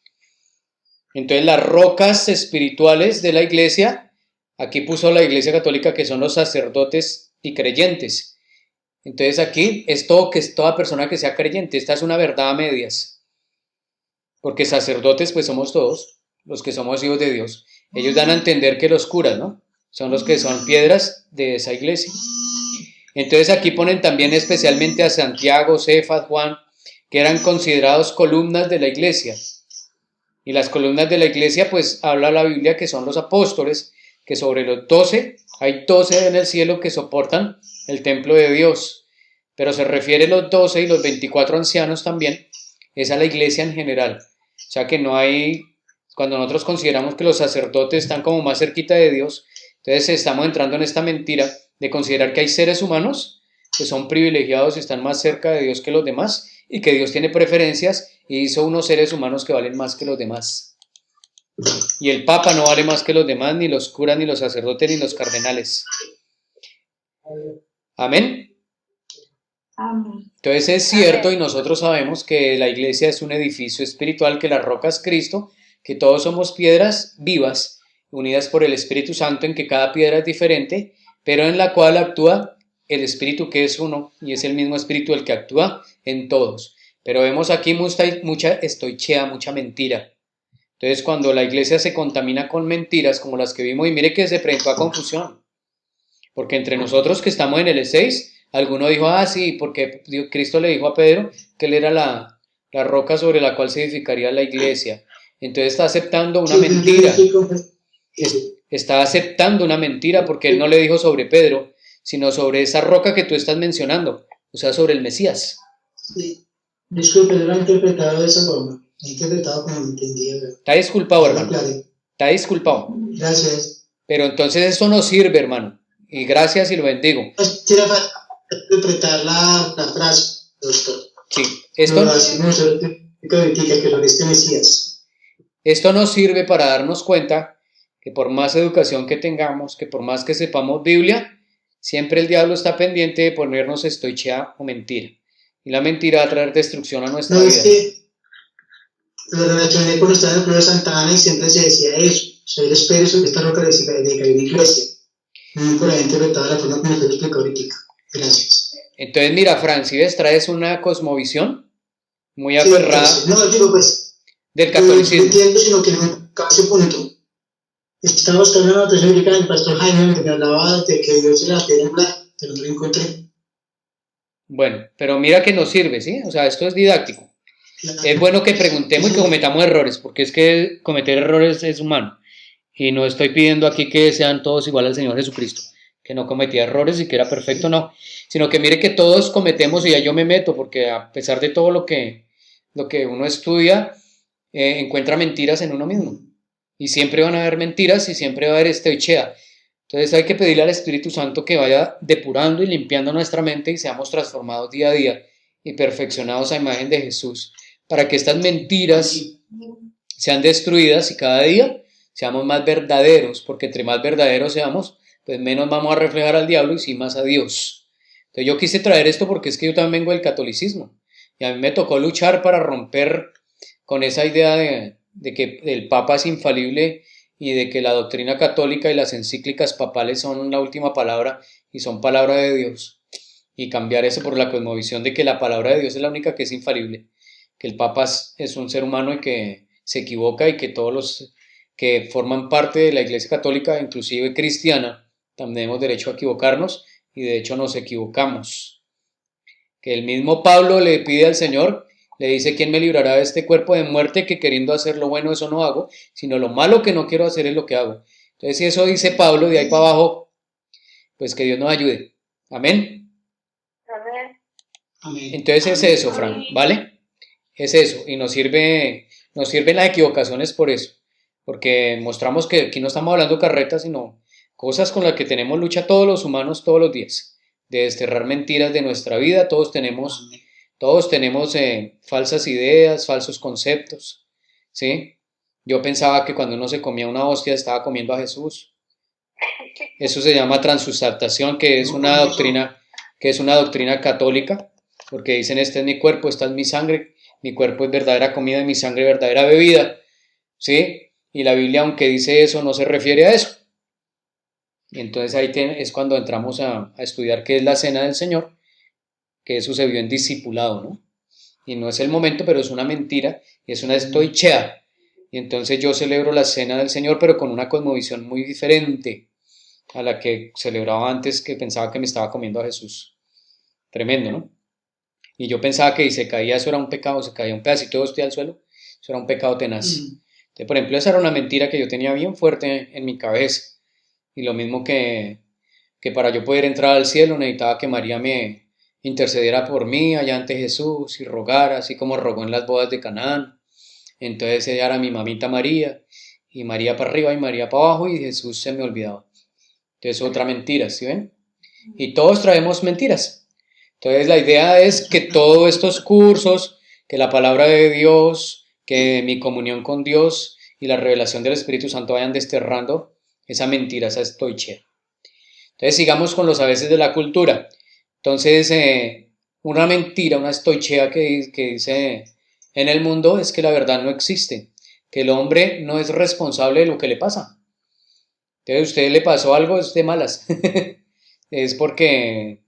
Entonces las rocas espirituales de la iglesia, aquí puso la Iglesia Católica que son los sacerdotes y creyentes. Entonces aquí es toda persona que sea creyente. Esta es una verdad a medias, porque sacerdotes pues somos todos los que somos hijos de Dios. Ellos dan a entender que los curas, ¿no?, son los que son piedras de esa iglesia. Entonces aquí ponen también especialmente a Santiago, Cefas, Juan, que eran considerados columnas de la iglesia. Y las columnas de la iglesia, pues habla la Biblia que son los apóstoles, que sobre los 12, hay 12 en el cielo que soportan el templo de Dios. Pero se refiere los 12 y los 24 ancianos también, es a la iglesia en general. O sea que no hay, cuando nosotros consideramos que los sacerdotes están como más cerquita de Dios, entonces estamos entrando en esta mentira de considerar que hay seres humanos que son privilegiados y están más cerca de Dios que los demás, y que Dios tiene preferencias y hizo unos seres humanos que valen más que los demás. Y el Papa no vale más que los demás, ni los curas, ni los sacerdotes, ni los cardenales. Amén. Amén. Entonces es cierto, y nosotros sabemos que la iglesia es un edificio espiritual, que la roca es Cristo, que todos somos piedras vivas, unidas por el Espíritu Santo, en que cada piedra es diferente, pero en la cual actúa el Espíritu, que es uno, y es el mismo Espíritu el que actúa en todos. Pero vemos aquí mucha estoichea, mucha mentira. Entonces cuando la iglesia se contamina con mentiras como las que vimos, y mire que se presentó a confusión, porque entre nosotros que estamos en el E6, alguno dijo, sí, porque Cristo le dijo a Pedro que él era la roca sobre la cual se edificaría la iglesia. Entonces está aceptando una mentira. Está aceptando una mentira, porque él no le dijo sobre Pedro, sino sobre esa roca que tú estás mencionando, o sea, sobre el Mesías. Sí. Disculpe, no lo he interpretado de esa forma. He interpretado como lo entendía. Está disculpado, hermano. Claro. Está disculpado. Gracias. Pero entonces eso no sirve, hermano. Y gracias y lo bendigo. Quisiera interpretar la frase, doctor. Sí, esto no sirve para darnos cuenta que por más educación que tengamos, que por más que sepamos Biblia, siempre el diablo está pendiente de ponernos estoichea o mentira. Y la mentira va a traer destrucción a nuestra vida. Es que lo relacioné cuando estaba en el pueblo de Santa Ana y siempre se decía eso. O sea, yo espero eso que esta roca de la iglesia. No por haber interpretado la forma como usted lo explicó ahorita. Gracias. Entonces, mira, Fran, si ves, traes una cosmovisión muy aferrada, sí, no, digo, pues, del catolicismo. No entiendo, sino que no casi punto. Estaba buscando una noticia bíblica del pastor Jaime que me hablaba de que Dios se la tiene en blanco, pero no lo encontré. Bueno, pero mira que nos sirve, ¿sí? O sea, esto es didáctico. Claro. Es bueno que preguntemos y que cometamos errores, porque es que cometer errores es humano. Y no estoy pidiendo aquí que sean todos igual al Señor Jesucristo, que no cometía errores y que era perfecto, no. Sino que mire que todos cometemos, y ya yo me meto, porque a pesar de todo lo que uno estudia, encuentra mentiras en uno mismo. Y siempre van a haber mentiras y siempre va a haber estoichea. Entonces hay que pedirle al Espíritu Santo que vaya depurando y limpiando nuestra mente y seamos transformados día a día y perfeccionados a imagen de Jesús, para que estas mentiras sean destruidas y cada día seamos más verdaderos, porque entre más verdaderos seamos, pues menos vamos a reflejar al diablo y sí más a Dios. Entonces yo quise traer esto porque es que yo también vengo del catolicismo y a mí me tocó luchar para romper con esa idea de que el Papa es infalible y de que la doctrina católica y las encíclicas papales son la última palabra y son palabra de Dios, y cambiar eso por la cosmovisión de que la palabra de Dios es la única que es infalible, que el Papa es un ser humano y que se equivoca, y que todos los que forman parte de la Iglesia Católica, inclusive cristiana, también tenemos derecho a equivocarnos, y de hecho nos equivocamos. Que el mismo Pablo le pide al Señor, le dice: ¿quién me librará de este cuerpo de muerte, que queriendo hacer lo bueno eso no hago, sino lo malo que no quiero hacer es lo que hago? Entonces, si eso dice Pablo, de ahí para abajo, pues que Dios nos ayude. Amén. Amén. Entonces es eso, Fran, ¿vale? Es eso, y nos sirven las equivocaciones por eso, porque mostramos que aquí no estamos hablando carretas, sino cosas con las que tenemos lucha todos los humanos todos los días, de desterrar mentiras de nuestra vida. Todos tenemos falsas ideas, falsos conceptos, ¿sí? Yo pensaba que cuando uno se comía una hostia estaba comiendo a Jesús. Eso se llama transustantación, que es una doctrina católica, porque dicen: este es mi cuerpo, esta es mi sangre, mi cuerpo es verdadera comida y mi sangre verdadera bebida, ¿sí? Y la Biblia, aunque dice eso, no se refiere a eso. Y entonces ahí es cuando entramos a estudiar qué es la cena del Señor, que eso se vio en discipulado, ¿no? Y no es el momento, pero es una mentira, y es una estoichea. Y entonces yo celebro la cena del Señor, pero con una cosmovisión muy diferente a la que celebraba antes, que pensaba que me estaba comiendo a Jesús. Tremendo, ¿no? Y yo pensaba que si se caía eso era un pecado, se caía un pedacito de hostia al suelo, eso era un pecado tenaz. Entonces, por ejemplo, esa era una mentira que yo tenía bien fuerte en mi cabeza. Y lo mismo que para yo poder entrar al cielo necesitaba que María me intercediera por mí allá ante Jesús y rogara, así como rogó en las bodas de Canaán. Entonces ella era mi mamita María, y María para arriba y María para abajo, y Jesús se me olvidaba. Entonces otra mentira, ¿sí ven? Y todos traemos mentiras. Entonces la idea es que todos estos cursos, que la palabra de Dios, que mi comunión con Dios y la revelación del Espíritu Santo vayan desterrando esa mentira, esa estoichea. Entonces sigamos con los a veces de la cultura. Entonces una mentira, una estoichea que dice en el mundo es que la verdad no existe, que el hombre no es responsable de lo que le pasa. Entonces a usted le pasó algo, es de malas. Es porque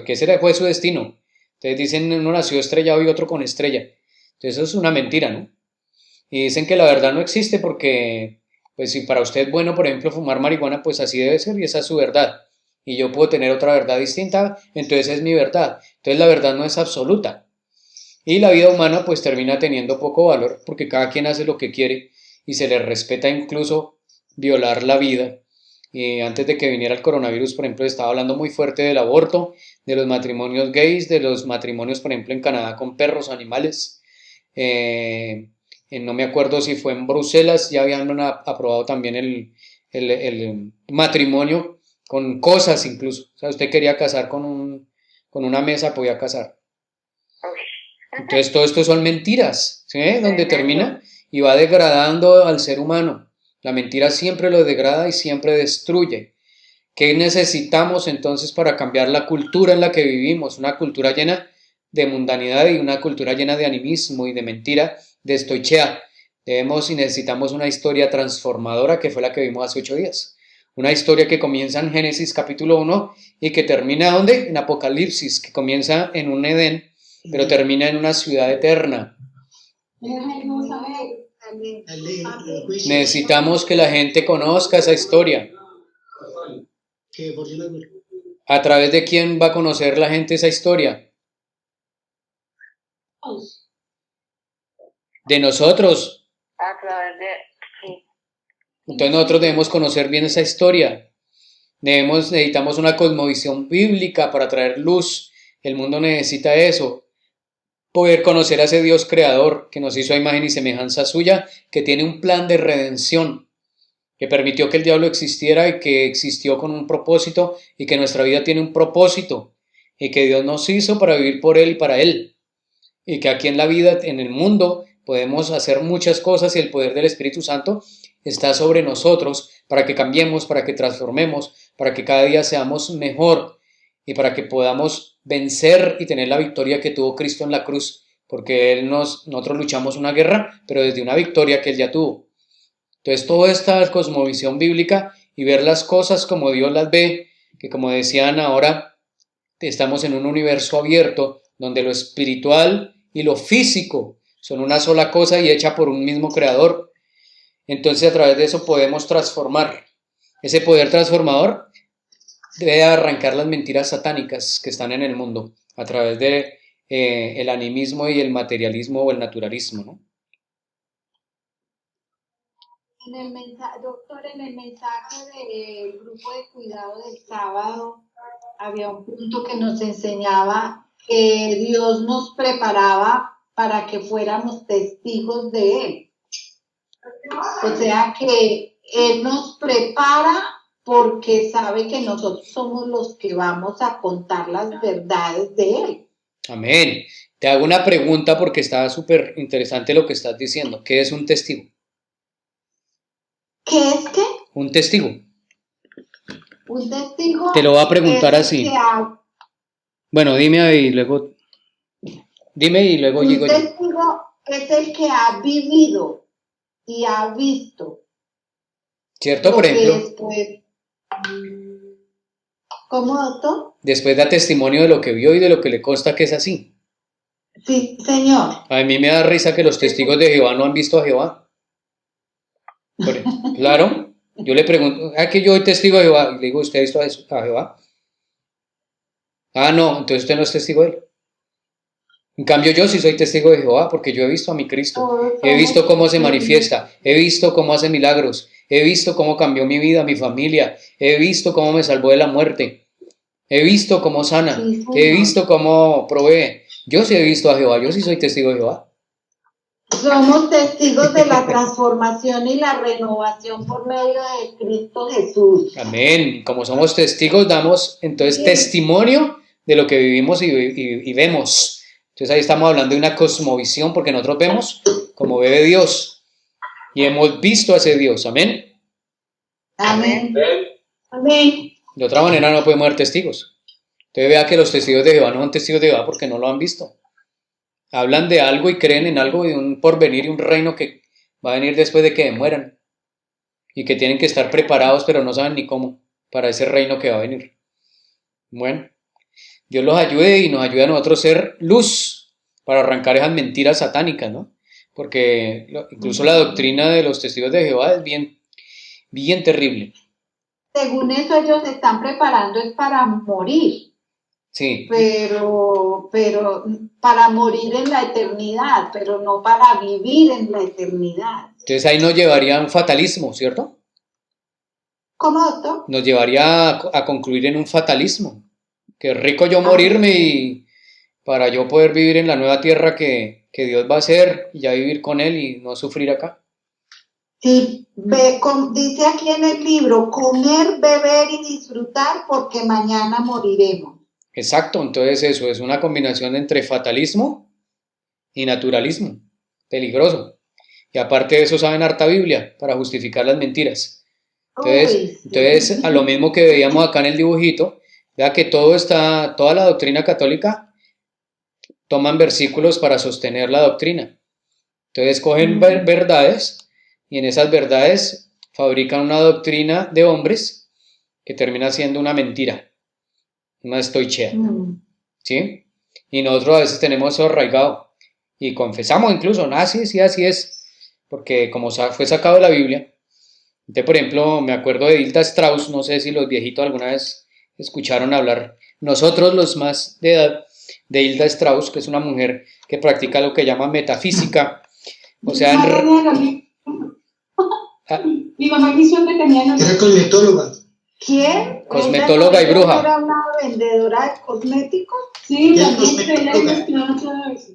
ese fue su destino. Entonces dicen uno nació estrellado y otro con estrella. Entonces eso es una mentira, ¿no? Y dicen que la verdad no existe porque, pues si para usted es bueno, por ejemplo, fumar marihuana, pues así debe ser y esa es su verdad. Y yo puedo tener otra verdad distinta, entonces es mi verdad. Entonces la verdad no es absoluta. Y la vida humana pues termina teniendo poco valor porque cada quien hace lo que quiere y se le respeta incluso violar la vida. Y antes de que viniera el coronavirus, por ejemplo, estaba hablando muy fuerte del aborto, de los matrimonios gays, de los matrimonios, por ejemplo, en Canadá con perros, animales. No me acuerdo si fue en Bruselas, ya habían aprobado también el matrimonio con cosas incluso. O sea, usted quería casar con una mesa, podía casar. Entonces todo esto son mentiras, ¿sí? Donde termina y va degradando al ser humano. La mentira siempre lo degrada y siempre destruye. ¿Qué necesitamos entonces para cambiar la cultura en la que vivimos? Una cultura llena de mundanidad y una cultura llena de animismo y de mentira, de estoichea. Debemos y necesitamos una historia transformadora que fue la que vimos hace 8 días. Una historia que comienza en Génesis capítulo 1 y que termina ¿dónde? En Apocalipsis, que comienza en un Edén, pero termina en una ciudad eterna. Necesitamos que la gente conozca esa historia. ¿A través de quién va a conocer la gente esa historia? De nosotros. A través de... Sí. Entonces nosotros debemos conocer bien esa historia. Necesitamos una cosmovisión bíblica para traer luz. El mundo necesita eso. Poder conocer a ese Dios creador que nos hizo a imagen y semejanza suya, que tiene un plan de redención, que permitió que el diablo existiera y que existió con un propósito y que nuestra vida tiene un propósito y que Dios nos hizo para vivir por Él y para Él. Y que aquí en la vida, en el mundo, podemos hacer muchas cosas y el poder del Espíritu Santo está sobre nosotros para que cambiemos, para que transformemos, para que cada día seamos mejor y para que podamos vencer y tener la victoria que tuvo Cristo en la cruz, porque nosotros luchamos una guerra, pero desde una victoria que Él ya tuvo. Entonces, toda esta cosmovisión bíblica y ver las cosas como Dios las ve, que como decían ahora, estamos en un universo abierto donde lo espiritual y lo físico son una sola cosa y hecha por un mismo creador. Entonces, a través de eso podemos transformar. Ese poder transformador debe arrancar las mentiras satánicas que están en el mundo a través de el animismo y el materialismo o el naturalismo, ¿no? Doctor, en el mensaje del grupo de cuidado del sábado había un punto que nos enseñaba que Dios nos preparaba para que fuéramos testigos de Él. O sea que Él nos prepara porque sabe que nosotros somos los que vamos a contar las verdades de Él. Amén. Te hago una pregunta porque está súper interesante lo que estás diciendo. ¿Qué es un testigo? ¿Qué es qué? Un testigo. Un testigo. Te lo voy a preguntar así. Bueno, dime y luego digo yo. seguro es el que ha vivido y ha visto. ¿Cierto? Lo Por que ejemplo, después, ¿cómo, doctor? después da testimonio de lo que vio y de lo que le consta que es así. Sí, señor. A mí me da risa que los testigos de Jehová no han visto a Jehová. Claro, yo le pregunto, que yo soy testigo de Jehová. Y le digo, ¿usted ha visto a Jehová? Ah, no, entonces usted no es testigo de él. En cambio, yo sí soy testigo de Jehová porque yo he visto a mi Cristo. Todos He visto somos cómo se testigos. manifiesta, he visto cómo hace milagros, he visto cómo cambió mi vida, mi familia, he visto cómo me salvó de la muerte, he visto cómo sana, Sí, señor. he visto cómo provee. Yo sí he visto a Jehová, yo sí soy testigo de Jehová. Somos testigos de la transformación y la renovación por medio de Cristo Jesús. Amén. Como somos testigos, damos entonces Sí. testimonio de lo que vivimos y vemos. Entonces ahí estamos hablando de una cosmovisión porque nosotros vemos como ve Dios y hemos visto a ese Dios. Amén. Amén. Amén. De otra manera no podemos ser testigos. Entonces vea que los testigos de Jehová no son testigos de Jehová porque no lo han visto. Hablan de algo y creen en algo de un porvenir y un reino que va a venir después de que mueran y que tienen que estar preparados pero no saben ni cómo para ese reino que va a venir. Bueno, Dios los ayude y nos ayude a nosotros ser luz para arrancar esas mentiras satánicas, ¿no? Porque incluso la doctrina de los testigos de Jehová es bien terrible. Según eso, ellos se están preparando es para morir, Sí, pero para morir en la eternidad, pero no para vivir en la eternidad. entonces ahí nos llevaría a un fatalismo, ¿cierto? ¿Cómo, doctor? Nos llevaría a concluir en un fatalismo. Que es rico yo morirme y para yo poder vivir en la nueva tierra que Dios va a hacer y ya vivir con Él y no sufrir acá. Sí, dice aquí en el libro, comer, beber y disfrutar porque mañana moriremos. Exacto, entonces eso es una combinación entre fatalismo y naturalismo, peligroso. Y aparte de eso saben harta Biblia para justificar las mentiras. Entonces a lo mismo que veíamos acá en el dibujito, vea que toda la doctrina católica toman versículos para sostener la doctrina. Entonces cogen verdades y en esas verdades fabrican una doctrina de hombres que termina siendo una mentira, una estoichea, ¿sí? Y nosotros a veces tenemos eso arraigado y confesamos incluso, sí, así es, porque como fue sacado de la Biblia. Entonces, por ejemplo, me acuerdo de Hilda Strauss, no sé si los viejitos alguna vez escucharon hablar, nosotros los más de edad, de Hilda Strauss, que es una mujer que practica lo que llama metafísica, o sea, mi mamá quiso que tenía Era cosmetóloga. ¿Quién? Cosmetóloga y bruja. ¿Era una vendedora de cosméticos? Sí, Ella también cosmetóloga. ella investigó todo eso.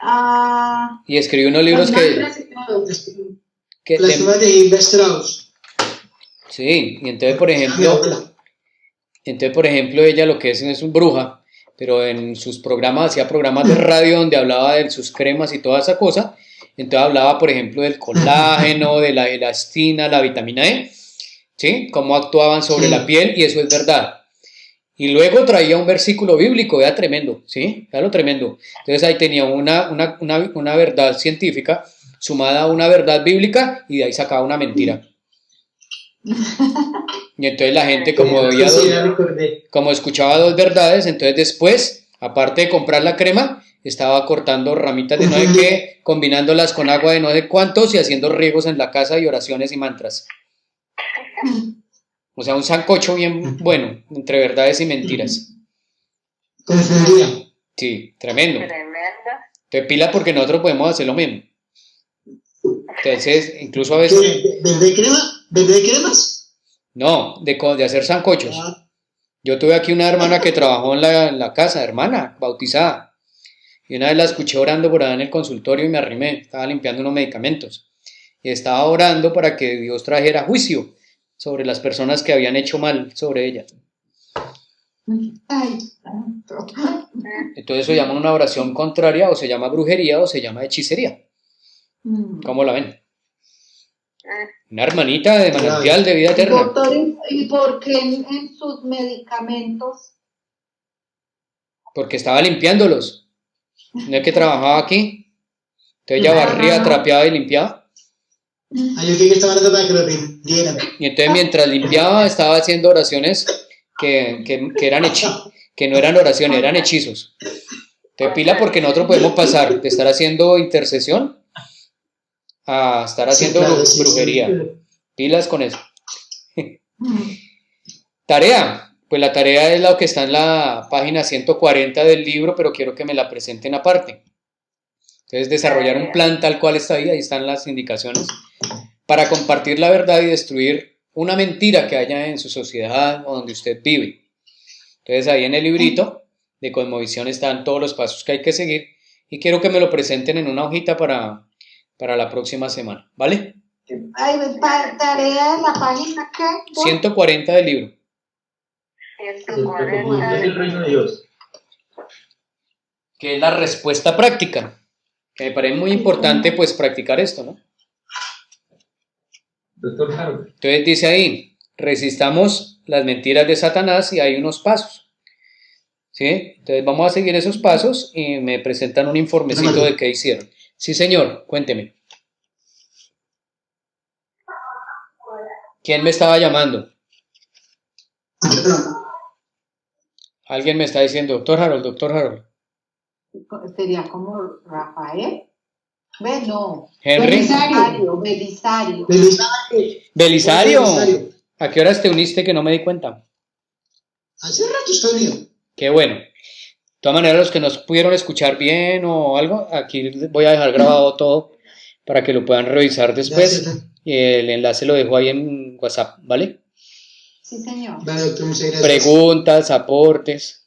Ah, y escribió unos libros Las mantras y todo. que Las temas de Hilda Strauss. sí, y entonces Mi por ejemplo ella lo que es una bruja, pero en sus programas hacía programas de radio donde hablaba de sus cremas y toda esa cosa. Entonces hablaba, por ejemplo, del colágeno, de la elastina, la vitamina E, ¿sí? Cómo actuaban sobre la piel, y eso es verdad. Y luego traía un versículo bíblico, era tremendo, ¿sí? Era lo tremendo. Entonces ahí tenía una verdad científica sumada a una verdad bíblica y de ahí sacaba una mentira. Y entonces la gente como escuchaba dos verdades, entonces después, aparte de comprar la crema, estaba cortando ramitas de no sé qué, combinándolas con agua de no sé cuántos y haciendo riegos en la casa y oraciones y mantras. O sea, un sancocho bien bueno, entre verdades y mentiras. Confundida. Sí, tremendo. Tremenda. Te pila porque nosotros podemos hacer lo mismo. Entonces, incluso a veces... ¿Vende crema? ¿Vende cremas? No, de hacer sancochos. Ah, Yo tuve aquí una hermana que trabajó en la casa, hermana, bautizada. Y una vez la escuché orando por allá en el consultorio y me arrimé, estaba limpiando unos medicamentos. Y estaba orando para que Dios trajera juicio sobre las personas que habían hecho mal sobre ella. ay, santo. Entonces eso se llama una oración contraria, o se llama brujería, o se llama hechicería. ¿Cómo la ven? Una hermanita de manantial de vida eterna. Doctor, ¿y por qué en sus medicamentos? Porque estaba limpiándolos. No es que trabajaba aquí. Entonces ella barría, trapeaba y limpiaba. Ah, yo creí que estaba hablando para que lo aprendieran. Y entonces mientras limpiaba estaba haciendo oraciones que eran que no eran oraciones, eran hechizos. Entonces pila porque nosotros podemos pasar de estar haciendo intercesión a estar haciendo Sí, brujería. sí. Pilas con eso. Tarea. Pues la tarea es lo que está en la página 140 del libro, pero quiero que me la presenten aparte. Entonces desarrollar un plan tal cual está ahí están las indicaciones, para compartir la verdad y destruir una mentira que haya en su sociedad o donde usted vive. Entonces ahí en el librito de Cosmovisión están todos los pasos que hay que seguir y quiero que me lo presenten en una hojita para la próxima semana, ¿vale? Ay, tarea de la página que 140 del libro. 140. El reino de Dios. Que es la respuesta práctica, que me parece muy importante pues practicar esto, ¿no? Doctor Harold. Entonces dice ahí, resistamos las mentiras de Satanás y hay unos pasos, ¿sí? Entonces vamos a seguir esos pasos y me presentan un informecito de qué hicieron. Sí, señor, cuénteme. ¿Quién me estaba llamando? Alguien me está diciendo, doctor Harold. sería como Rafael. ¿Ve? No. Henry. Belisario. Belisario. ¿A qué horas te uniste que no me di cuenta? Hace rato estoy unido. Qué bueno. De todas maneras, los que nos pudieron escuchar bien o algo, aquí voy a dejar grabado todo para que lo puedan revisar después. Gracias. Y el enlace lo dejo ahí en WhatsApp, ¿vale? Sí, señor. Vale, doctor, muchas gracias. Preguntas, aportes.